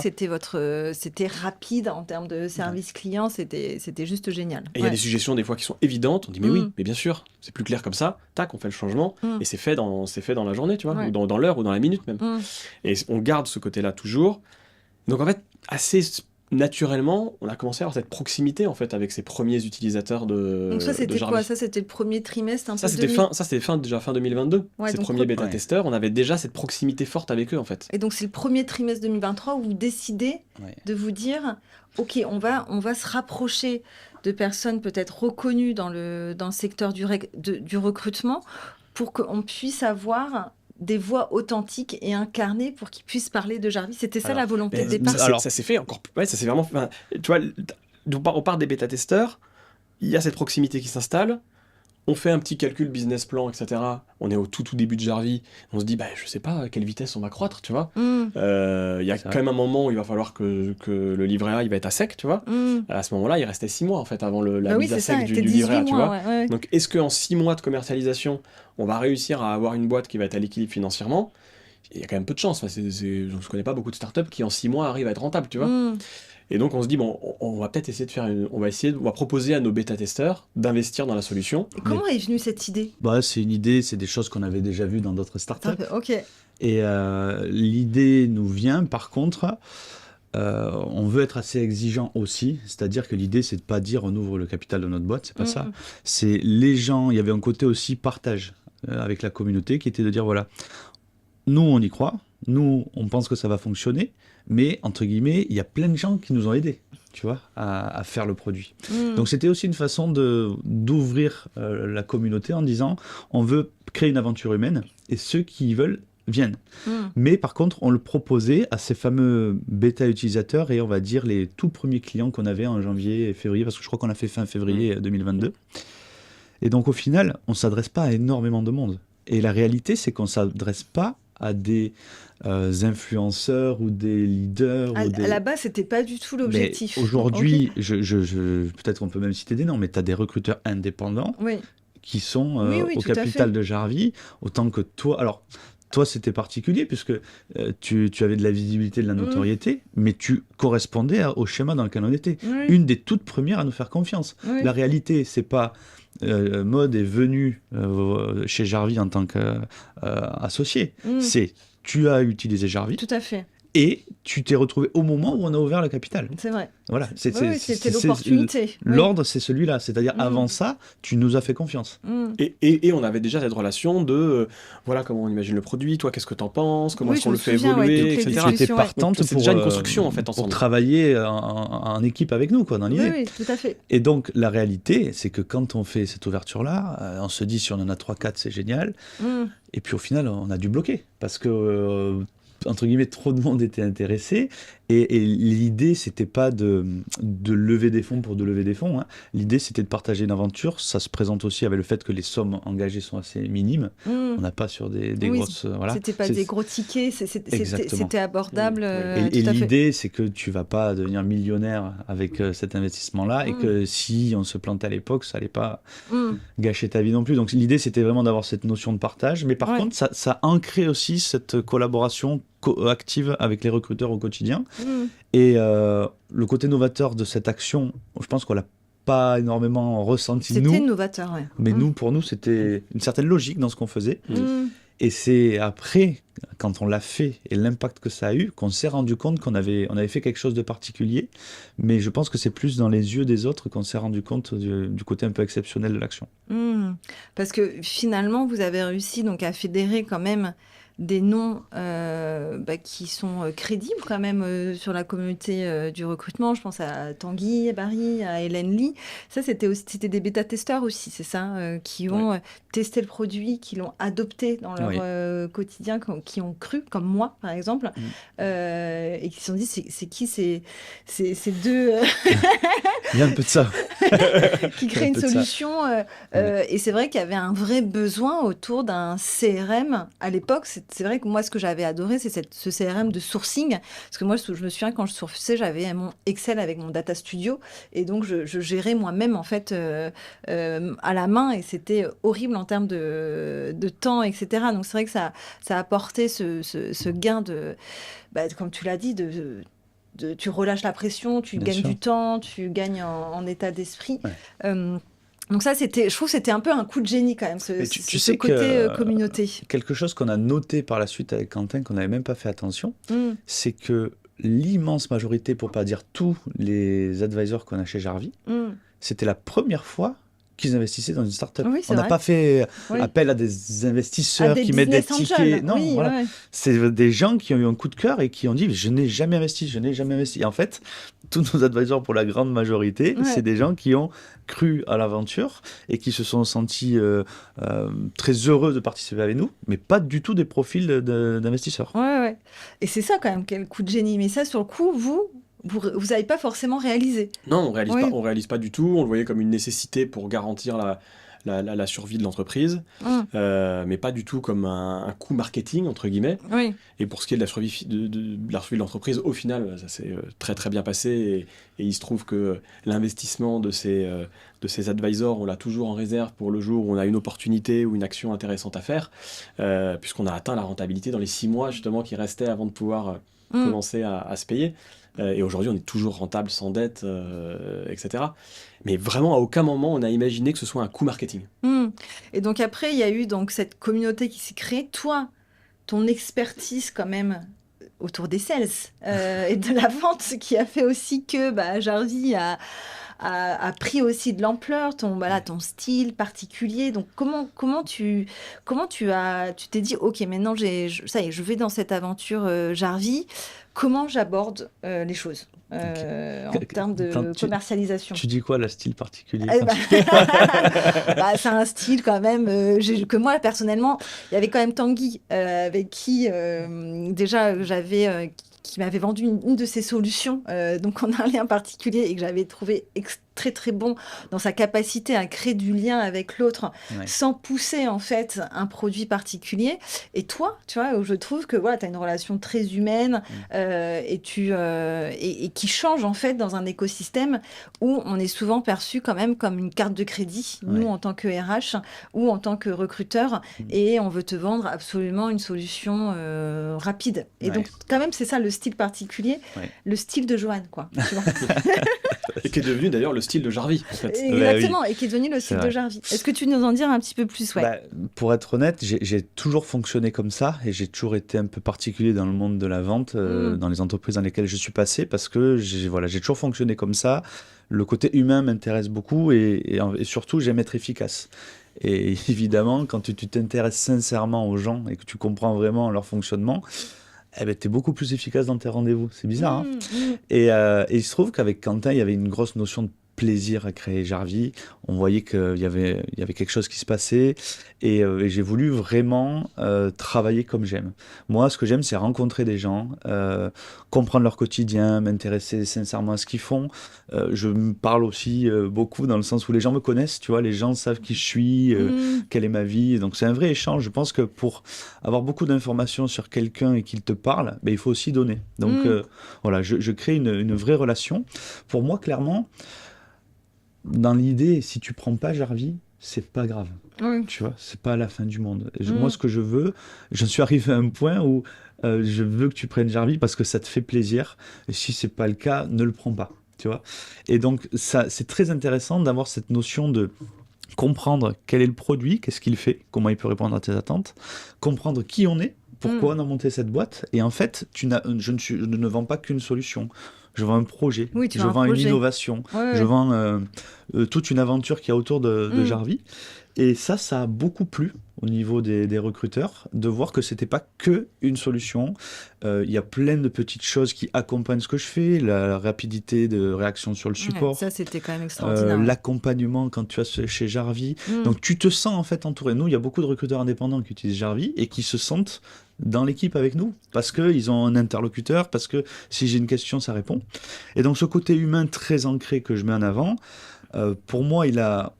c'était rapide en termes de service client, c'était juste génial. Et il y a des suggestions des fois qui sont évidentes, on dit mais oui, mais bien sûr, c'est plus clair comme ça, tac, on fait le changement, et c'est fait dans la journée, tu vois, ou dans l'heure ou dans la minute même. Et on garde ce côté-là toujours. Donc en fait, assez naturellement, on a commencé à avoir cette proximité en fait avec ces premiers utilisateurs de. Donc ça c'était quoi ? Ça c'était le premier trimestre un peu. Ça c'était fin 2022. Ces premiers bêta-testeurs, on avait déjà cette proximité forte avec eux en fait. Et donc c'est le premier trimestre 2023 où vous décidez de vous dire, ok, on va se rapprocher de personnes peut-être reconnues dans le secteur du recrutement pour qu'on puisse avoir des voix authentiques et incarnées pour qu'ils puissent parler de Jarvis. C'était ça la volonté de départ. Ça s'est fait encore plus. Ouais, ça s'est vraiment. Tu vois, on part des bêta-testeurs, il y a cette proximité qui s'installe, on fait un petit calcul business plan, etc. On est au tout début de Jarvis, on se dit, je sais pas à quelle vitesse on va croître, tu vois. Il y a quand même un moment où il va falloir que le livret A il va être à sec, tu vois. À ce moment-là, il restait 6 mois en fait avant la mise à sec du livret A, tu vois. Ouais. Donc est-ce qu'en 6 mois de commercialisation, on va réussir à avoir une boîte qui va être à l'équilibre financièrement ? Il y a quand même peu de chance. Je ne connais pas beaucoup de startups qui en 6 mois arrivent à être rentables, tu vois. Et donc on se dit, bon, on va peut-être essayer de faire on va proposer à nos bêta-testeurs d'investir dans la solution. Et comment est venue cette idée ? C'est une idée, c'est des choses qu'on avait déjà vues dans d'autres startups. Ok. Et l'idée nous vient, par contre, on veut être assez exigeant aussi, c'est-à-dire que l'idée, c'est de pas dire on ouvre le capital de notre boîte, c'est pas ça. C'est les gens, il y avait un côté aussi partage avec la communauté qui était de dire, voilà, nous, on y croit, nous, on pense que ça va fonctionner, mais, entre guillemets, il y a plein de gens qui nous ont aidés, tu vois, à faire le produit. Donc, c'était aussi une façon d'ouvrir la communauté en disant, on veut créer une aventure humaine, et ceux qui veulent viennent. Mais par contre, on le proposait à ces fameux bêta-utilisateurs et on va dire les tout premiers clients qu'on avait en janvier et février, parce que je crois qu'on a fait fin février 2022. Et donc, au final, on ne s'adresse pas à énormément de monde. Et la réalité, c'est qu'on ne s'adresse pas à des influenceurs ou des leaders. À la base, c'était pas du tout l'objectif. Mais aujourd'hui, peut-être qu'on peut même citer des noms, mais tu as des recruteurs indépendants qui sont au capital de Jarvis, autant que toi. Alors, toi, c'était particulier puisque tu avais de la visibilité, de la notoriété, mais tu correspondais au schéma dans lequel on était. Une des toutes premières à nous faire confiance. La réalité, c'est pas... Maud est venue chez Jarvis en tant qu'associé. C'est tu as utilisé Jarvis. Tout à fait. Et tu t'es retrouvé au moment où on a ouvert le capital. C'est vrai. Voilà, c'était l'opportunité. L'ordre, c'est celui-là. C'est-à-dire, avant ça, tu nous as fait confiance. Et on avait déjà cette relation de, voilà comment on imagine le produit, toi, qu'est-ce que t'en penses, comment est-ce qu'on le fait évoluer, etc. Tu étais partante c'est déjà une construction, en fait, ensemble. Pour travailler en équipe avec nous, quoi, dans l'idée. Oui, tout à fait. Et donc, la réalité, c'est que quand on fait cette ouverture-là, on se dit, si on en a 3-4, c'est génial. Et puis, au final, on a dû bloquer. Parce que... entre guillemets, trop de monde était intéressé. Et l'idée, c'était pas de lever des fonds pour de lever des fonds. L'idée, c'était de partager une aventure. Ça se présente aussi avec le fait que les sommes engagées sont assez minimes. On n'a pas sur des grosses... Voilà. C'était pas des gros tickets, c'était abordable. Et l'idée, c'est que tu vas pas devenir millionnaire avec cet investissement-là et que si on se plantait à l'époque, ça allait pas gâcher ta vie non plus. Donc l'idée, c'était vraiment d'avoir cette notion de partage. Mais par contre, ça ancrait aussi cette collaboration active avec les recruteurs au quotidien. Et le côté novateur de cette action, je pense qu'on l'a pas énormément ressenti. C'était novateur, mais pour nous, c'était une certaine logique dans ce qu'on faisait. Et c'est après, quand on l'a fait et l'impact que ça a eu, qu'on s'est rendu compte qu'on avait fait quelque chose de particulier. Mais je pense que c'est plus dans les yeux des autres qu'on s'est rendu compte du côté un peu exceptionnel de l'action. Parce que finalement, vous avez réussi donc à fédérer quand même des noms qui sont crédibles quand même sur la communauté du recrutement. Je pense à Tanguy, à Barry, à Hélène Lee. Ça, c'était des bêta-testeurs aussi, c'est ça, qui ont testé le produit, qui l'ont adopté dans leur quotidien, qui ont cru, comme moi, par exemple, et qui se sont dit, c'est qui ces deux... Il y a un peu de ça. qui créent une solution. Et c'est vrai qu'il y avait un vrai besoin autour d'un CRM. À l'époque, c'est vrai que moi, ce que j'avais adoré, c'est ce CRM de sourcing. Parce que moi, je me souviens, quand je sourçais, j'avais mon Excel avec mon Data Studio. Et donc, je gérais moi-même, en fait, à la main. Et c'était horrible en termes de temps, etc. Donc, c'est vrai que ça a apporté ce gain de... comme tu l'as dit, tu relâches la pression, tu gagnes du temps, tu gagnes en état d'esprit. Donc ça, je trouve que c'était un peu un coup de génie quand même, ce côté communauté. Quelque chose qu'on a noté par la suite avec Quentin, qu'on n'avait même pas fait attention, c'est que l'immense majorité, pour pas dire tous les advisors qu'on a chez Jarvis, c'était la première fois qu'ils investissaient dans une start-up. On n'a pas fait appel à des investisseurs qui mettent des tickets. Non, voilà. C'est des gens qui ont eu un coup de cœur et qui ont dit « je n'ai jamais investi, je n'ai jamais investi ». Et en fait, tous nos advisors, pour la grande majorité, c'est des gens qui ont cru à l'aventure et qui se sont sentis très heureux de participer avec nous, mais pas du tout des profils d'investisseurs. Et c'est ça quand même, quel coup de génie. Mais ça, sur le coup, vous n'avez pas forcément réalisé. Non, on réalise pas du tout. On le voyait comme une nécessité pour garantir la survie de l'entreprise, mais pas du tout comme un coût marketing, entre guillemets. Et pour ce qui est de la survie de l'entreprise, au final, ça s'est très très bien passé. Et il se trouve que l'investissement de ces advisors, on l'a toujours en réserve pour le jour où on a une opportunité ou une action intéressante à faire, puisqu'on a atteint la rentabilité dans les 6 mois justement qui restaient avant de pouvoir commencer à se payer. Et aujourd'hui, on est toujours rentable, sans dette, etc. Mais vraiment, à aucun moment, on a imaginé que ce soit un coût marketing. Et donc après, il y a eu donc cette communauté qui s'est créée. Toi, ton expertise quand même autour des sales et de la vente, ce qui a fait aussi que Jarvis a pris aussi de l'ampleur, ton style particulier. Donc comment tu t'es dit, ok, maintenant ça y est, je vais dans cette aventure Jarvis. Comment j'aborde les choses en termes de commercialisation? Tu dis quoi, le style particulier? C'est un style quand même que moi personnellement, il y avait quand même Tanguy avec qui déjà qui m'avait vendu une de ses solutions, donc on a un lien particulier et que j'avais trouvé très très bon dans sa capacité à créer du lien avec l'autre sans pousser en fait un produit particulier. Et toi, tu vois, je trouve que voilà, tu as une relation très humaine et qui change en fait dans un écosystème où on est souvent perçu quand même comme une carte de crédit, nous en tant que RH ou en tant que recruteur, et on veut te vendre absolument une solution rapide. Et donc quand même c'est ça le style particulier, le style de Johan, quoi. Tu vois. Et qui est devenu d'ailleurs le style de Jarvis, en fait. Exactement, et qui est devenu le style de Jarvis. Est-ce que tu nous en dis un petit peu plus? Pour être honnête, j'ai toujours fonctionné comme ça et j'ai toujours été un peu particulier dans le monde de la vente, dans les entreprises dans lesquelles je suis passé, parce que j'ai toujours fonctionné comme ça. Le côté humain m'intéresse beaucoup et surtout, j'aime être efficace. Et évidemment, quand tu t'intéresses sincèrement aux gens et que tu comprends vraiment leur fonctionnement, tu es beaucoup plus efficace dans tes rendez-vous. C'est bizarre, hein. Et il se trouve qu'avec Quentin, il y avait une grosse notion de plaisir à créer Jarvis. On voyait qu'il y avait quelque chose qui se passait et j'ai voulu vraiment travailler comme j'aime. Moi, ce que j'aime, c'est rencontrer des gens, comprendre leur quotidien, m'intéresser sincèrement à ce qu'ils font. Je me parle aussi beaucoup dans le sens où les gens me connaissent, tu vois, les gens savent qui je suis, quelle est ma vie. Donc c'est un vrai échange. Je pense que pour avoir beaucoup d'informations sur quelqu'un et qu'il te parle, il faut aussi donner. Donc voilà, je crée une vraie relation. Pour moi, clairement, dans l'idée, si tu prends pas Jarvis, c'est pas grave. Tu vois, c'est pas la fin du monde. Moi, ce que je veux, je suis arrivé à un point où je veux que tu prennes Jarvis parce que ça te fait plaisir. Et si c'est pas le cas, ne le prends pas. Tu vois. Et donc, ça, c'est très intéressant d'avoir cette notion de comprendre quel est le produit, qu'est-ce qu'il fait, comment il peut répondre à tes attentes, comprendre qui on est, pourquoi on a monté cette boîte. Et en fait, je ne vends pas qu'une solution. Je vends un projet, je vends une innovation, je vends toute une aventure qu'il y a autour de Jarvis. Et ça a beaucoup plu au niveau des recruteurs de voir que c'était pas que une solution. Il y a plein de petites choses qui accompagnent ce que je fais, la rapidité de réaction sur le support. Ça, c'était quand même extraordinaire. L'accompagnement quand tu as chez Jarvis. Donc, tu te sens en fait entouré. Nous, il y a beaucoup de recruteurs indépendants qui utilisent Jarvis et qui se sentent dans l'équipe avec nous, parce qu'ils ont un interlocuteur, parce que si j'ai une question, ça répond. Et donc, ce côté humain très ancré que je mets en avant, pour moi, il a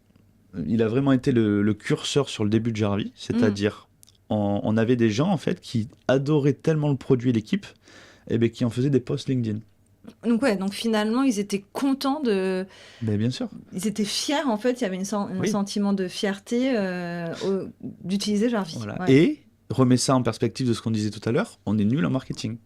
vraiment été le curseur sur le début de Jarvis, c'est-à-dire on avait des gens en fait qui adoraient tellement le produit et l'équipe, qui en faisaient des posts LinkedIn. Donc finalement, ils étaient contents de... bien sûr. Ils étaient fiers, en fait, il y avait un sentiment de fierté d'utiliser Jarvis. Voilà. Et remets ça en perspective de ce qu'on disait tout à l'heure, on est nul en marketing.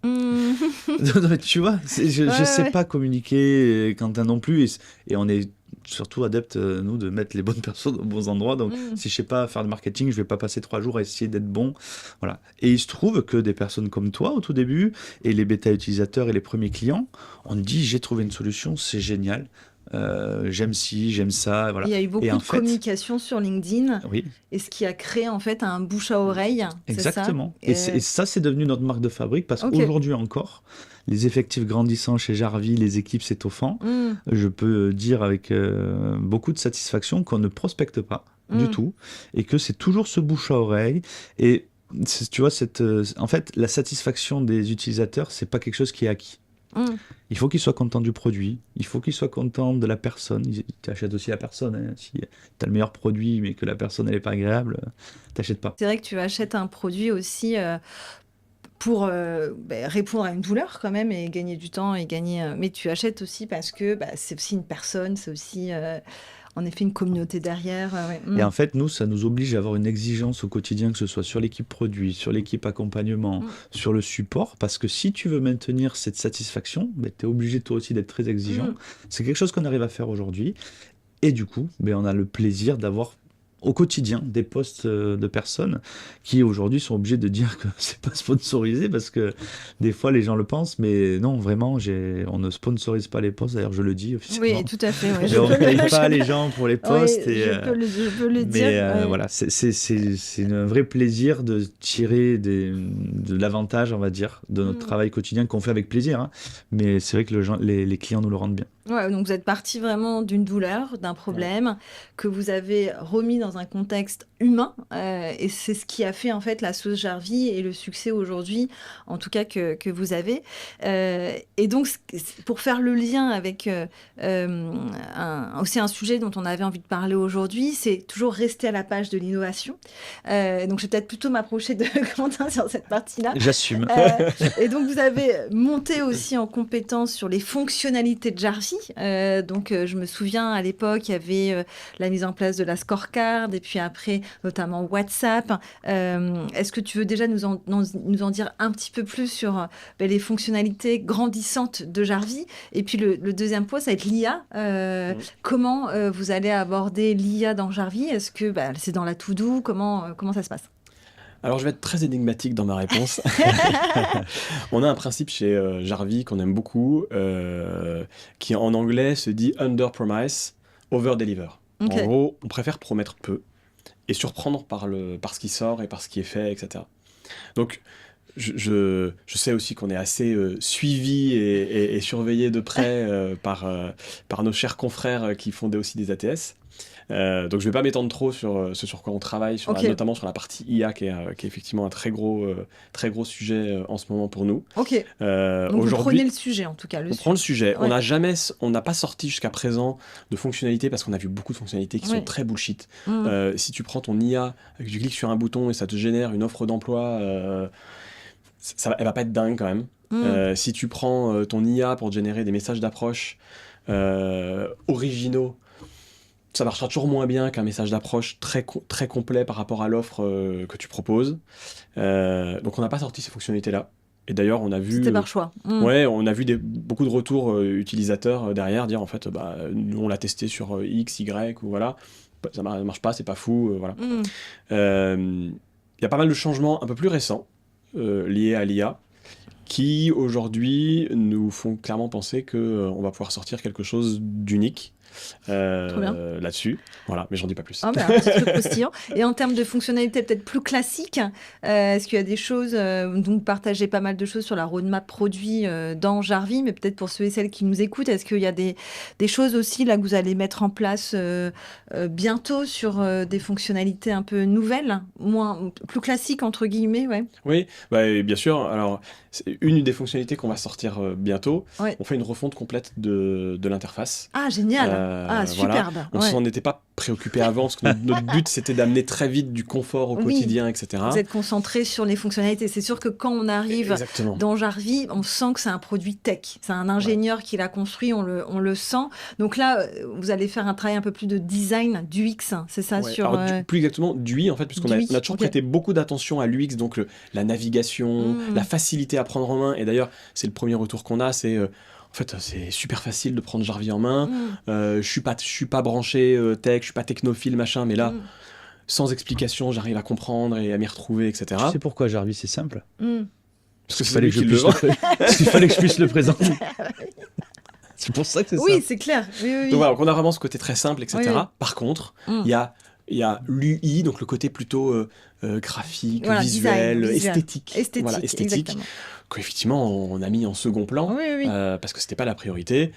Tu vois, je sais pas communiquer, Quentin non plus, et on est surtout adepte, nous, de mettre les bonnes personnes aux bons endroits. Donc, si je sais pas faire de marketing, je vais pas passer 3 jours à essayer d'être bon. Voilà. Et il se trouve que des personnes comme toi, au tout début, et les bêta utilisateurs et les premiers clients, on dit, j'ai trouvé une solution, c'est génial. J'aime ci, j'aime ça. Voilà. Il y a eu beaucoup de communication sur LinkedIn, et ce qui a créé en fait un bouche à oreille. Exactement. Et ça, c'est devenu notre marque de fabrique parce qu'aujourd'hui encore, les effectifs grandissant chez Jarvis, les équipes s'étoffant, je peux dire avec beaucoup de satisfaction qu'on ne prospecte pas du tout et que c'est toujours ce bouche à oreille. Et tu vois, en fait, la satisfaction des utilisateurs, c'est pas quelque chose qui est acquis. Il faut qu'ils soient contents du produit, il faut qu'ils soient contents de la personne. Tu achètes aussi la personne. Hein. Si tu as le meilleur produit mais que la personne n'est pas agréable, tu n'achètes pas. C'est vrai que tu achètes un produit aussi pour répondre à une douleur quand même et gagner du temps et gagner. Mais tu achètes aussi parce que c'est aussi une personne, c'est aussi en effet une communauté derrière. Et en fait, nous, ça nous oblige à avoir une exigence au quotidien, que ce soit sur l'équipe produit, sur l'équipe accompagnement, sur le support, parce que si tu veux maintenir cette satisfaction, tu es obligé toi aussi d'être très exigeant. C'est quelque chose qu'on arrive à faire aujourd'hui. Et du coup, on a le plaisir d'avoir au quotidien des posts de personnes qui aujourd'hui sont obligés de dire que c'est pas sponsorisé, parce que des fois les gens le pensent, mais non, vraiment, on ne sponsorise pas les posts. D'ailleurs, je le dis officiellement. Oui, tout à fait. On ne paye pas les gens pour les posts. Oui, je peux le dire. Mais voilà, c'est un vrai plaisir de tirer de l'avantage, on va dire, de notre travail quotidien qu'on fait avec plaisir. Hein. Mais c'est vrai que les clients nous le rendent bien. Ouais, donc vous êtes parti vraiment d'une douleur, d'un problème que vous avez remis dans un contexte humain, et c'est ce qui a fait en fait la sauce Jarvis et le succès aujourd'hui, en tout cas que vous avez. Et donc pour faire le lien avec aussi un sujet dont on avait envie de parler aujourd'hui, c'est toujours rester à la page de l'innovation. Donc je vais peut-être plutôt m'approcher de Quentin sur cette partie-là. J'assume. Et donc vous avez monté aussi en compétence sur les fonctionnalités de Jarvis. Donc je me souviens à l'époque il y avait la mise en place de la scorecard et puis après notamment WhatsApp. Est-ce que tu veux déjà nous en dire un petit peu plus sur les fonctionnalités grandissantes de Jarvis? Et puis le deuxième point, ça va être l'IA. Comment vous allez aborder l'IA dans Jarvis? Est-ce que c'est dans la to-do? Comment ça se passe? Alors, je vais être très énigmatique dans ma réponse. On a un principe chez Jarvis qu'on aime beaucoup, qui en anglais se dit « under promise, over deliver ». Okay. En gros, on préfère promettre peu et surprendre par ce qui sort et par ce qui est fait, etc. Donc, je sais aussi qu'on est assez suivi et surveillé de près par nos chers confrères qui font aussi des ATS. Donc je ne vais pas m'étendre trop sur ce sur quoi on travaille, notamment sur la partie IA qui est effectivement un très gros sujet en ce moment pour nous. Ok. Donc vous prenez le sujet en tout cas. On prend le sujet. Ouais. On n'a pas sorti jusqu'à présent de fonctionnalités parce qu'on a vu beaucoup de fonctionnalités qui sont très bullshit. Si tu prends ton IA, que tu cliques sur un bouton et ça te génère une offre d'emploi, elle va pas être dingue quand même. Si tu prends ton IA pour te générer des messages d'approche originaux, ça marchera toujours moins bien qu'un message d'approche très complet par rapport à l'offre que tu proposes. Donc on n'a pas sorti ces fonctionnalités-là. Et d'ailleurs, on a vu... C'était par choix. Ouais, on a vu beaucoup de retours utilisateurs derrière dire en fait, nous on l'a testé sur X, Y, ou voilà, ça marche pas, c'est pas fou, voilà. Y a pas mal de changements un peu plus récents liés à l'IA qui aujourd'hui nous font clairement penser qu'on va pouvoir sortir quelque chose d'unique. Là-dessus, voilà, mais j'en dis pas plus. Un petit truc croustillant. Et en termes de fonctionnalités peut-être plus classiques, est-ce qu'il y a des choses, donc vous partagez pas mal de choses sur la roadmap produit dans Jarvis, mais peut-être pour ceux et celles qui nous écoutent, est-ce qu'il y a des choses aussi là que vous allez mettre en place bientôt sur des fonctionnalités un peu nouvelles, plus classiques entre guillemets, ouais. Oui, bien sûr. Alors, c'est une des fonctionnalités qu'on va sortir bientôt. Ouais. On fait une refonte complète de l'interface. Ah, génial. Superbe. Voilà. On s'en était pas préoccupé avant, parce que notre but, c'était d'amener très vite du confort au quotidien, etc. Vous êtes concentré sur les fonctionnalités. C'est sûr que quand on arrive dans Jarvis, on sent que c'est un produit tech. C'est un ingénieur qui l'a construit, on le sent. Donc là, vous allez faire un travail un peu plus de design, d'UX, c'est ça? Plus exactement, d'UI, en fait, puisqu'on a toujours prêté beaucoup d'attention à l'UX, donc la navigation, la facilité à prendre en main. Et d'ailleurs, c'est le premier retour qu'on a, c'est... En fait, c'est super facile de prendre Jarvis en main. Je suis pas branché tech, je suis pas technophile, machin, mais là, sans explication, j'arrive à comprendre et à m'y retrouver, etc. Tu sais pourquoi Jarvis c'est simple? Parce que c'est fallait que il fallait que je puisse le présenter. C'est pour ça que c'est ça. Oui, c'est clair. Oui. Donc voilà, on a vraiment ce côté très simple, etc. Oui. Par contre, il y a l'UI, donc le côté plutôt graphique, visuel, esthétique. Voilà, esthétique. Qu'effectivement, on a mis en second plan, parce que c'était pas la priorité.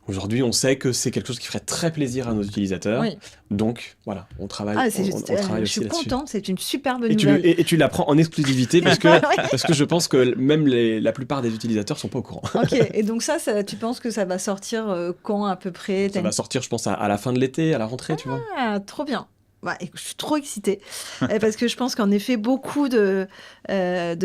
Aujourd'hui, on sait que c'est quelque chose qui ferait très plaisir à nos utilisateurs. Oui. Donc, voilà, on travaille, on travaille aussi là-dessus. Je suis contente, c'est une superbe nouvelle. Et tu l'apprends en exclusivité parce que je pense que même la plupart des utilisateurs sont pas au courant. Ok, et donc ça, tu penses que ça va sortir quand à peu près? Ça va sortir, je pense, à la fin de l'été, à la rentrée, tu vois. Ah, trop bien. Et je suis trop excitée parce que je pense qu'en effet, beaucoup de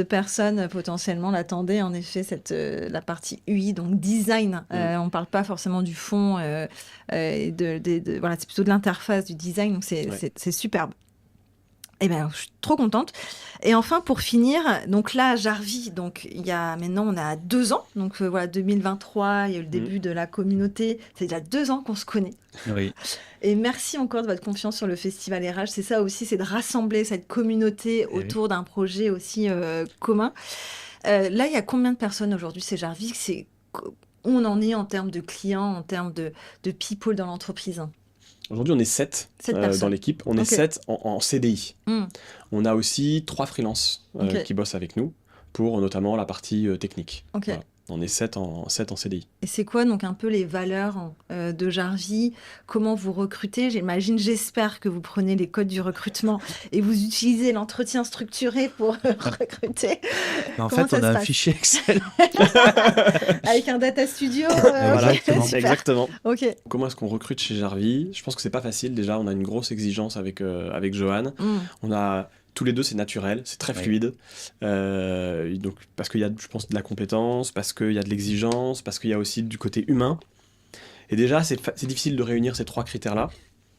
personnes potentiellement l'attendaient. En effet, la partie UI, donc design. On ne parle pas forcément du fond. Voilà, c'est plutôt de l'interface, du design. Donc, c'est superbe. Eh bien, je suis trop contente. Et enfin, pour finir, donc là, Jarvis, donc maintenant, on a 2 ans. Donc voilà, 2023, il y a eu le début de la communauté. C'est déjà 2 ans qu'on se connaît. Oui. Et merci encore de votre confiance sur le Festival RH. C'est ça aussi, c'est de rassembler cette communauté autour d'un projet aussi commun. Là, il y a combien de personnes aujourd'hui, c'est Jarvis? Où on en est en termes de clients, en termes de people dans l'entreprise? Aujourd'hui, on est 7 dans l'équipe. On est 7 en CDI. On a aussi 3 freelances qui bossent avec nous pour notamment la partie technique. Voilà. On est 7 en CDI. Et c'est quoi donc un peu les valeurs de Jarvis? Comment vous recrutez? J'espère que vous prenez les codes du recrutement et vous utilisez l'entretien structuré pour recruter. En fait, on a un fichier Excel. Avec un data studio. Voilà, exactement. Okay. Comment est-ce qu'on recrute chez Jarvis? Je pense que c'est pas facile. Déjà, on a une grosse exigence avec Johan. On a... Tous les deux, c'est naturel, c'est très fluide. Donc, parce qu'il y a, je pense, de la compétence, parce qu'il y a de l'exigence, parce qu'il y a aussi du côté humain. Et déjà, c'est difficile de réunir ces 3 critères-là.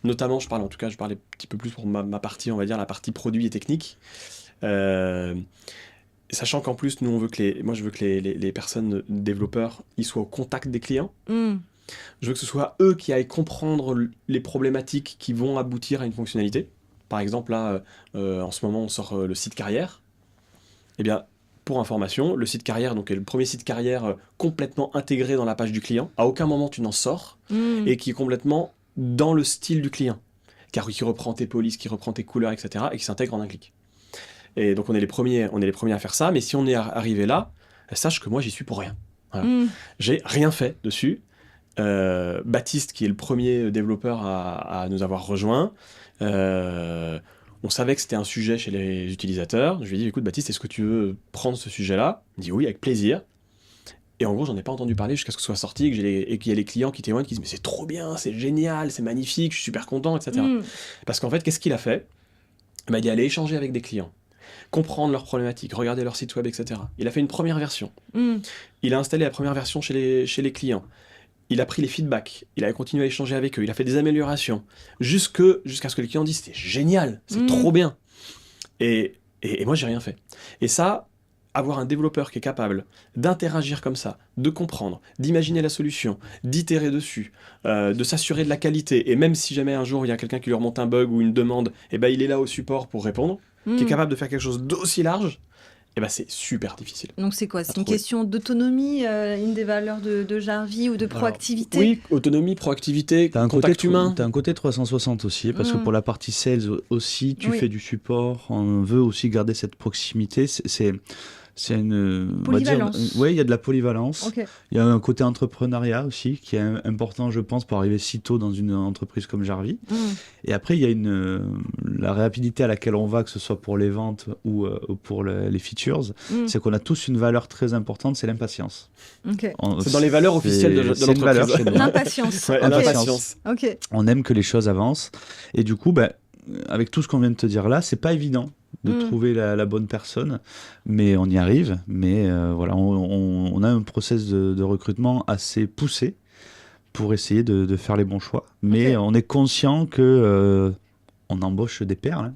Notamment, je parlais un petit peu plus pour ma partie, on va dire, la partie produit et technique. Sachant qu'en plus, moi, je veux que les personnes développeurs, ils soient au contact des clients. Je veux que ce soit eux qui aillent comprendre les problématiques qui vont aboutir à une fonctionnalité. Par exemple, là, en ce moment, on sort le site carrière. Eh bien, pour information, le site carrière donc, est le premier site carrière complètement intégré dans la page du client. À aucun moment, tu n'en sors. Et qui est complètement dans le style du client. Car qui reprend tes polices, qui reprend tes couleurs, etc. et qui s'intègre en un clic. Et donc, on est les premiers à faire ça. Mais si on est arrivé là, sache que moi, j'y suis pour rien. Voilà. J'ai rien fait dessus. Baptiste, qui est le premier développeur à nous avoir rejoints, on savait que c'était un sujet chez les utilisateurs. Je lui ai dit, écoute Baptiste, est-ce que tu veux prendre ce sujet-là? Il me dit oui, avec plaisir. Et en gros, j'en ai pas entendu parler jusqu'à ce que ce soit sorti et qu'il y ait les clients qui témoignent, qui disent mais c'est trop bien, c'est génial, c'est magnifique, je suis super content, etc. Parce qu'en fait, qu'est-ce qu'il a fait? Il est allé échanger avec des clients, comprendre leurs problématiques, regarder leur site web, etc. Il a fait une première version. Il a installé la première version chez les clients. Il a pris les feedbacks, il a continué à échanger avec eux, il a fait des améliorations, jusqu'à ce que les clients disent c'était génial, c'est trop bien. Et moi, j'ai rien fait. Et ça, avoir un développeur qui est capable d'interagir comme ça, de comprendre, d'imaginer la solution, d'itérer dessus, de s'assurer de la qualité, et même si jamais un jour il y a quelqu'un qui lui remonte un bug ou une demande, et ben, il est là au support pour répondre, qui est capable de faire quelque chose d'aussi large, eh ben c'est super difficile. Donc c'est quoi? C'est une question d'autonomie, une des valeurs de Jarvis, ou de proactivité? Oui, autonomie, proactivité, contact humain. Tu as un côté 360 aussi, parce que pour la partie sales aussi, tu fais du support, on veut aussi garder cette proximité. C'est une polyvalence. Oui, il y a de la polyvalence. Il y a un côté entrepreneuriat aussi qui est important, je pense, pour arriver si tôt dans une entreprise comme Jarvis. Et après, il y a la rapidité à laquelle on va, que ce soit pour les ventes ou pour les features, c'est qu'on a tous une valeur très importante, c'est l'impatience. C'est dans les valeurs officielles de l'entreprise. L'impatience. L'impatience. On aime que les choses avancent. Et du coup, avec tout ce qu'on vient de te dire là, c'est pas évident de trouver la bonne personne, mais on y arrive. Mais voilà, on a un process de recrutement assez poussé pour essayer de faire les bons choix. Mais on est conscient que on embauche des perles.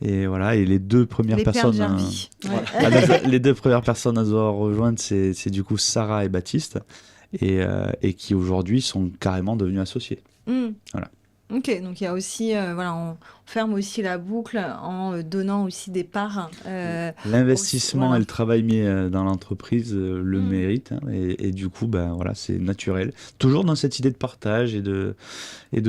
Et voilà, et les deux premières personnes à nous avoir rejointes, c'est du coup Sarah et Baptiste, et qui aujourd'hui sont carrément devenus associés. Voilà. Ok, donc il y a aussi, on ferme aussi la boucle en donnant aussi des parts. L'investissement et le travail mis dans l'entreprise le méritent, et du coup, c'est naturel. Toujours dans cette idée de partage et de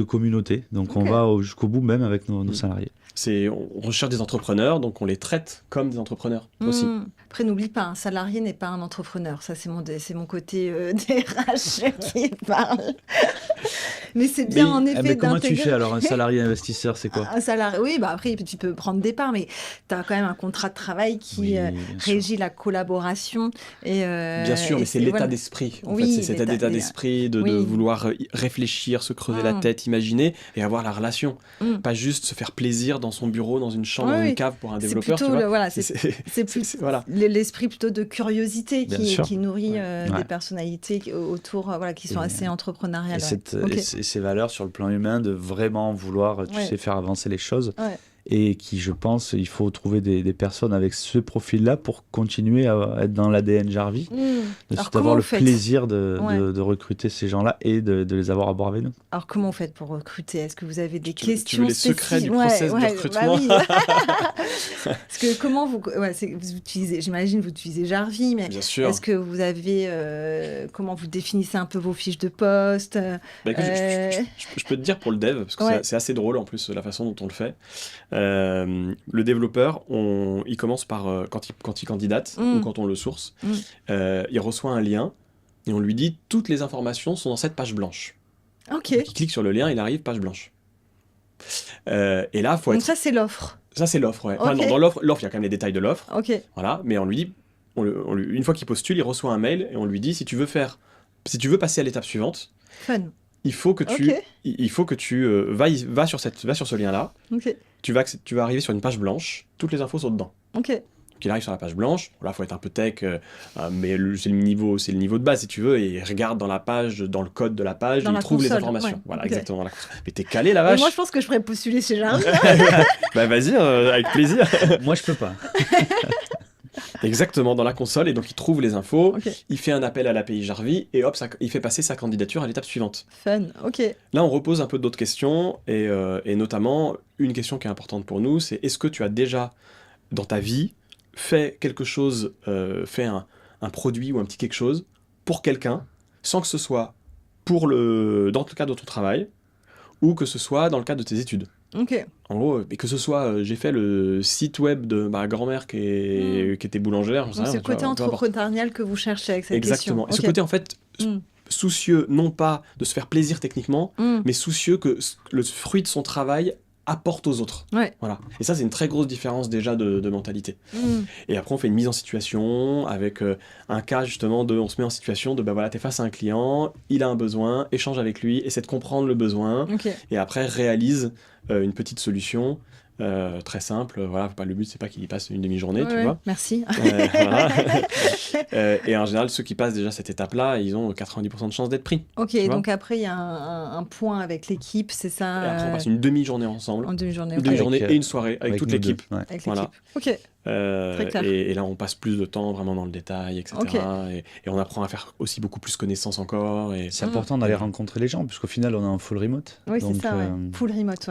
communauté. Donc on va jusqu'au bout même avec nos salariés. On recherche des entrepreneurs, donc on les traite comme des entrepreneurs aussi. Après, n'oublie pas, un salarié n'est pas un entrepreneur. Ça, c'est mon côté DRH qui parle. Mais c'est bien en effet comment tu fais alors? Un salarié investisseur, c'est quoi? salarié. Oui, bah après, tu peux prendre des parts, mais tu as quand même un contrat de travail qui régit la collaboration. Bien sûr, mais c'est l'état d'esprit. En fait, c'est cet état d'esprit de vouloir réfléchir, se creuser la tête, imaginer et avoir la relation. Pas juste se faire plaisir dans son bureau, dans une chambre, dans une cave pour un développeur. C'est plutôt, c'est plus l'esprit plutôt de curiosité qui nourrit des personnalités autour, qui sont assez entrepreneuriales. Et ces valeurs sur le plan humain de vraiment vouloir, faire avancer les choses. Et qui, je pense, il faut trouver des personnes avec ce profil-là pour continuer à être dans l'ADN Jarvie, d'avoir le plaisir de recruter ces gens-là et de les avoir à bord avec nous. Alors, comment vous faites pour recruter? Est-ce que vous avez des questions tu veux les secrets du process de recrutement? Parce que comment vous utilisez, j'imagine vous utilisez Jarvie, mais est-ce que vous avez, comment vous définissez un peu vos fiches de poste? Je peux te dire pour le dev, parce que c'est assez drôle en plus la façon dont on le fait. Le développeur, il commence par, quand il candidate ou quand on le source, il reçoit un lien et on lui dit toutes les informations sont dans cette page blanche. Ok. Donc, il clique sur le lien, il arrive, page blanche. Et là, faut être... Donc ça, c'est l'offre. Ça, c'est l'offre, ouais. Okay. Enfin, non, dans l'offre, il y a quand même les détails de l'offre. Ok. Voilà, mais on lui dit, une fois qu'il postule, il reçoit un mail et on lui dit si tu veux passer à l'étape suivante. Fun. Il faut que tu vas sur ce lien-là. Ok. Tu vas arriver sur une page blanche. Toutes les infos sont dedans. Ok. Donc il arrive sur la page blanche. Là, faut être un peu tech, mais c'est le niveau de base si tu veux. Et il regarde dans la page, dans le code de la page, il trouve les informations. Ouais. Voilà, exactement. Mais t'es calé, la vache. Moi, je pense que je pourrais postuler chez Jarvie. Bah vas-y, avec plaisir. Moi, je peux pas. Exactement, dans la console, et donc il trouve les infos, il fait un appel à l'API Jarvie, et hop, il fait passer sa candidature à l'étape suivante. Fun, ok. Là, on repose un peu d'autres questions, et notamment, une question qui est importante pour nous, c'est est-ce que tu as déjà, dans ta vie, fait quelque chose, fait un produit ou un petit quelque chose pour quelqu'un, sans que ce soit dans le cadre de ton travail, ou que ce soit dans le cadre de tes études. Ok. En gros, et que ce soit, j'ai fait le site web de ma grand-mère qui était boulangère. Donc c'est le côté entrepreneurial que vous cherchez avec cette Exactement. question. Et ce côté, en fait, soucieux, non pas de se faire plaisir techniquement, mais soucieux que le fruit de son travail apporte aux autres. Ouais. Voilà. Et ça, c'est une très grosse différence déjà de mentalité. Et après, on fait une mise en situation avec un cas justement on se met en situation de, t'es face à un client, il a un besoin, échange avec lui, essaie de comprendre le besoin, et après réalise une petite solution très simple. Voilà, le but, c'est pas qu'il y passe une demi-journée, tu vois. Merci. Voilà. Et en général, ceux qui passent déjà cette étape-là, ils ont 90% de chances d'être pris. Ok, donc après, il y a un point avec l'équipe, c'est ça. Et après, on passe une demi-journée ensemble. En demi-journée. Une demi-journée et une soirée avec toute l'équipe. Avec l'équipe. Ok. Très clair. Et là, on passe plus de temps vraiment dans le détail, etc. Et on apprend à faire aussi beaucoup plus connaissance encore. Et... C'est important d'aller rencontrer les gens, puisqu'au final, on est en full remote. Oui, c'est ça, full remote,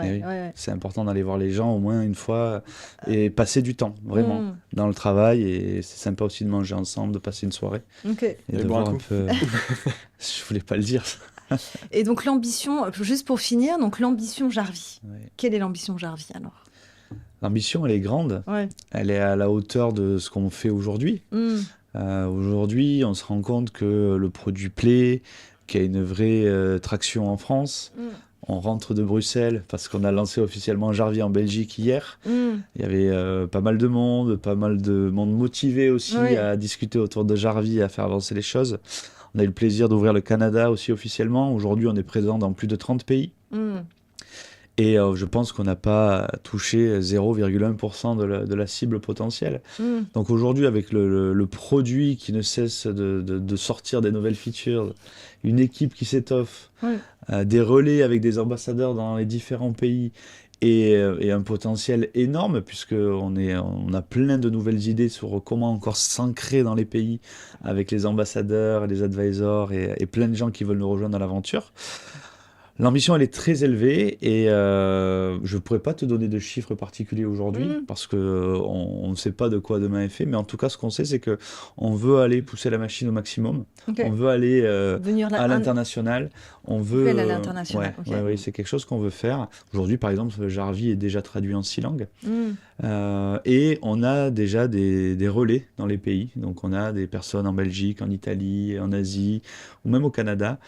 C'est important d'aller voir les gens au moins une fois et passer du temps, vraiment, dans le travail. Et c'est sympa aussi de manger ensemble, de passer une soirée. Et de boire un coup. Peu... Je voulais pas le dire. Et donc l'ambition, juste pour finir, l'ambition Jarvie. Quelle est l'ambition Jarvie alors ? L'ambition, elle est grande. Elle est à la hauteur de ce qu'on fait aujourd'hui. Aujourd'hui, on se rend compte que le produit plaît, qu'il y a une vraie traction en France. On rentre de Bruxelles parce qu'on a lancé officiellement Jarvie en Belgique hier. Il y avait pas mal de monde motivé aussi à discuter autour de Jarvie et à faire avancer les choses. On a eu le plaisir d'ouvrir le Canada aussi officiellement. Aujourd'hui, on est présent dans plus de 30 pays. Et je pense qu'on n'a pas touché 0,1% de la cible potentielle. Donc aujourd'hui, avec le produit qui ne cesse de sortir des nouvelles features, une équipe qui s'étoffe, des relais avec des ambassadeurs dans les différents pays et un potentiel énorme, puisqu'on a plein de nouvelles idées sur comment encore s'ancrer dans les pays avec les ambassadeurs, les advisors et plein de gens qui veulent nous rejoindre dans l'aventure. L'ambition, elle est très élevée et je ne pourrais pas te donner de chiffres particuliers aujourd'hui parce qu'on ne sait pas de quoi demain est fait. Mais en tout cas, ce qu'on sait, c'est qu'on veut aller pousser la machine au maximum. On veut aller à l'international. On veut à l'international. Oui, c'est quelque chose qu'on veut faire. Aujourd'hui, par exemple, Jarvie est déjà traduit en 6 langues. Et on a déjà des relais dans les pays. Donc, on a des personnes en Belgique, en Italie, en Asie ou même au Canada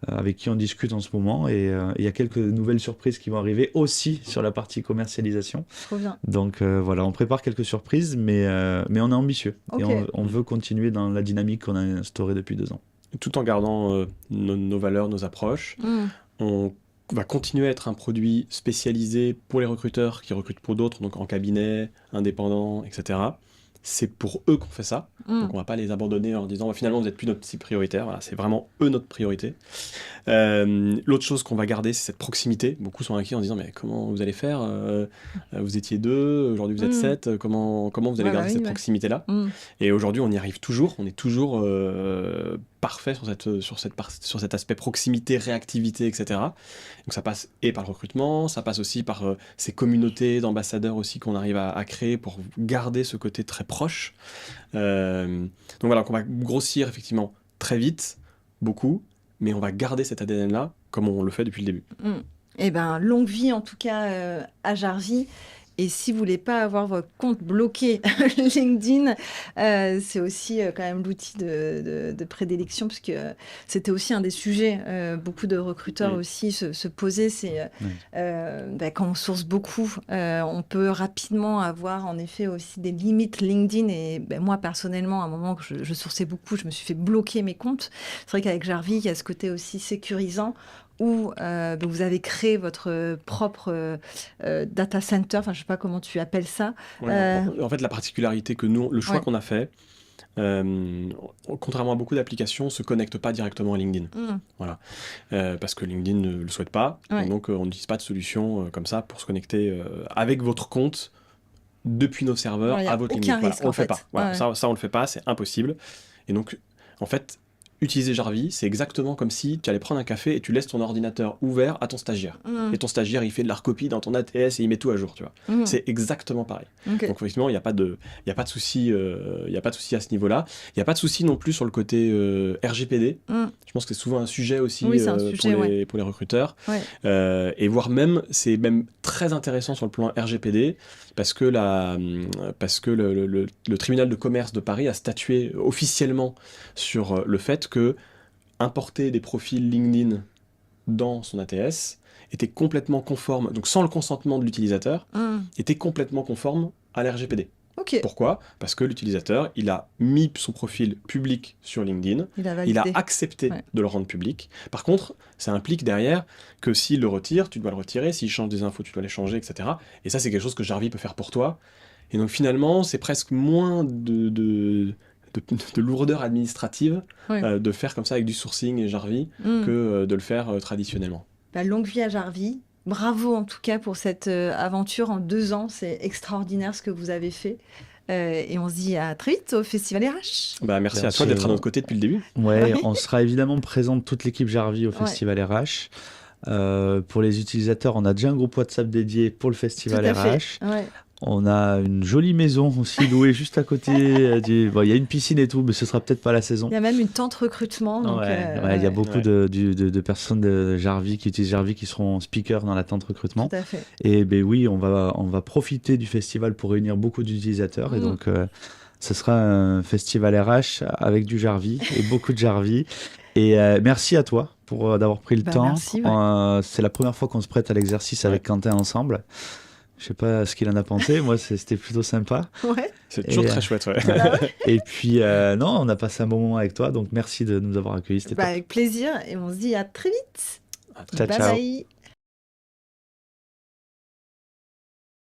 avec qui on discute en ce moment. Et et il y a quelques nouvelles surprises qui vont arriver aussi sur la partie commercialisation. Trop bien. Donc voilà, on prépare quelques surprises, mais on est ambitieux. Okay. Et on veut continuer dans la dynamique qu'on a instaurée depuis 2 ans. Tout en gardant nos valeurs, nos approches. On va continuer à être un produit spécialisé pour les recruteurs qui recrutent pour d'autres, donc en cabinet, indépendant, etc. C'est pour eux qu'on fait ça, donc on va pas les abandonner en disant finalement vous n'êtes plus notre cible prioritaire, voilà, c'est vraiment eux notre priorité. L'autre chose qu'on va garder, c'est cette proximité. Beaucoup sont inquiets en disant mais comment vous allez faire, vous étiez 2, aujourd'hui vous êtes 7, comment vous allez garder cette proximité-là. Et aujourd'hui on y arrive toujours, on est toujours parfait sur cet aspect proximité, réactivité, etc. Donc ça passe et par le recrutement, ça passe aussi par ces communautés d'ambassadeurs aussi qu'on arrive à créer pour garder ce côté très proche. Donc voilà, qu'on va grossir effectivement très vite, beaucoup, mais on va garder cet ADN-là comme on le fait depuis le début. Eh bien, longue vie en tout cas à Jarvis. Et si vous voulez pas avoir votre compte bloqué LinkedIn, c'est aussi quand même l'outil de prédilection, parce que c'était aussi un des sujets. Beaucoup de recruteurs aussi se posaient. C'est quand on source beaucoup, on peut rapidement avoir en effet aussi des limites LinkedIn. Et moi personnellement, à un moment que je sourçais beaucoup, je me suis fait bloquer mes comptes. C'est vrai qu'avec Jarvis, il y a ce côté aussi sécurisant, où vous avez créé votre propre data center, enfin je ne sais pas comment tu appelles ça. En fait, la particularité que nous, le choix qu'on a fait, contrairement à beaucoup d'applications, ne se connecte pas directement à LinkedIn. Voilà. Parce que LinkedIn ne le souhaite pas, donc on n'utilise pas de solution comme ça pour se connecter avec votre compte depuis nos serveurs à votre LinkedIn. Voilà, on le fait pas. Voilà, ça, on le fait pas, c'est impossible. Et donc, en fait, utiliser Jarvis, c'est exactement comme si tu allais prendre un café et tu laisses ton ordinateur ouvert à ton stagiaire. Et ton stagiaire, il fait de la recopie dans ton ATS et il met tout à jour, tu vois. C'est exactement pareil. Donc effectivement, il n'y a pas de souci à ce niveau-là. Il n'y a pas de souci non plus sur le côté RGPD. Je pense que c'est souvent un sujet aussi pour les recruteurs. Et voire même, c'est même très intéressant sur le plan RGPD, parce que le tribunal de commerce de Paris a statué officiellement sur le fait que importer des profils LinkedIn dans son ATS était complètement conforme, donc sans le consentement de l'utilisateur, était complètement conforme à l'RGPD. Pourquoi ? Parce que l'utilisateur, il a mis son profil public sur LinkedIn, il a accepté de le rendre public. Par contre, ça implique derrière que s'il le retire, tu dois le retirer, s'il change des infos, tu dois les changer, etc. Et ça, c'est quelque chose que Jarvis peut faire pour toi. Et donc finalement, c'est presque moins de lourdeur administrative de faire comme ça avec du sourcing et Jarvis que de le faire traditionnellement. Longue vie à Jarvis. Bravo en tout cas pour cette aventure en 2 ans. C'est extraordinaire ce que vous avez fait. Et on se dit à très vite au Festival RH. Merci à toi d'être à notre côté depuis le début. On sera évidemment présent, toute l'équipe Jarvis au Festival RH. Pour les utilisateurs, on a déjà un groupe WhatsApp dédié pour le Festival RH. On a une jolie maison aussi louée juste à côté. Il y a une piscine et tout, mais ce sera peut-être pas la saison. Il y a même une tente recrutement. Donc, il y a beaucoup de personnes de Jarvis qui utilisent Jarvis qui seront speakers dans la tente recrutement. Tout à fait. Et oui, on va profiter du festival pour réunir beaucoup d'utilisateurs. Et donc, ce sera un festival RH avec du Jarvis et beaucoup de Jarvis. Et merci à toi d'avoir pris le temps. Merci, c'est la première fois qu'on se prête à l'exercice avec Quentin ensemble. Je sais pas ce qu'il en a pensé. Moi, c'était plutôt sympa. C'est toujours très chouette. Et puis, on a passé un bon moment avec toi. Donc, merci de nous avoir accueillis. C'était top. Avec plaisir. Et on se dit à très vite. Ciao. Bye.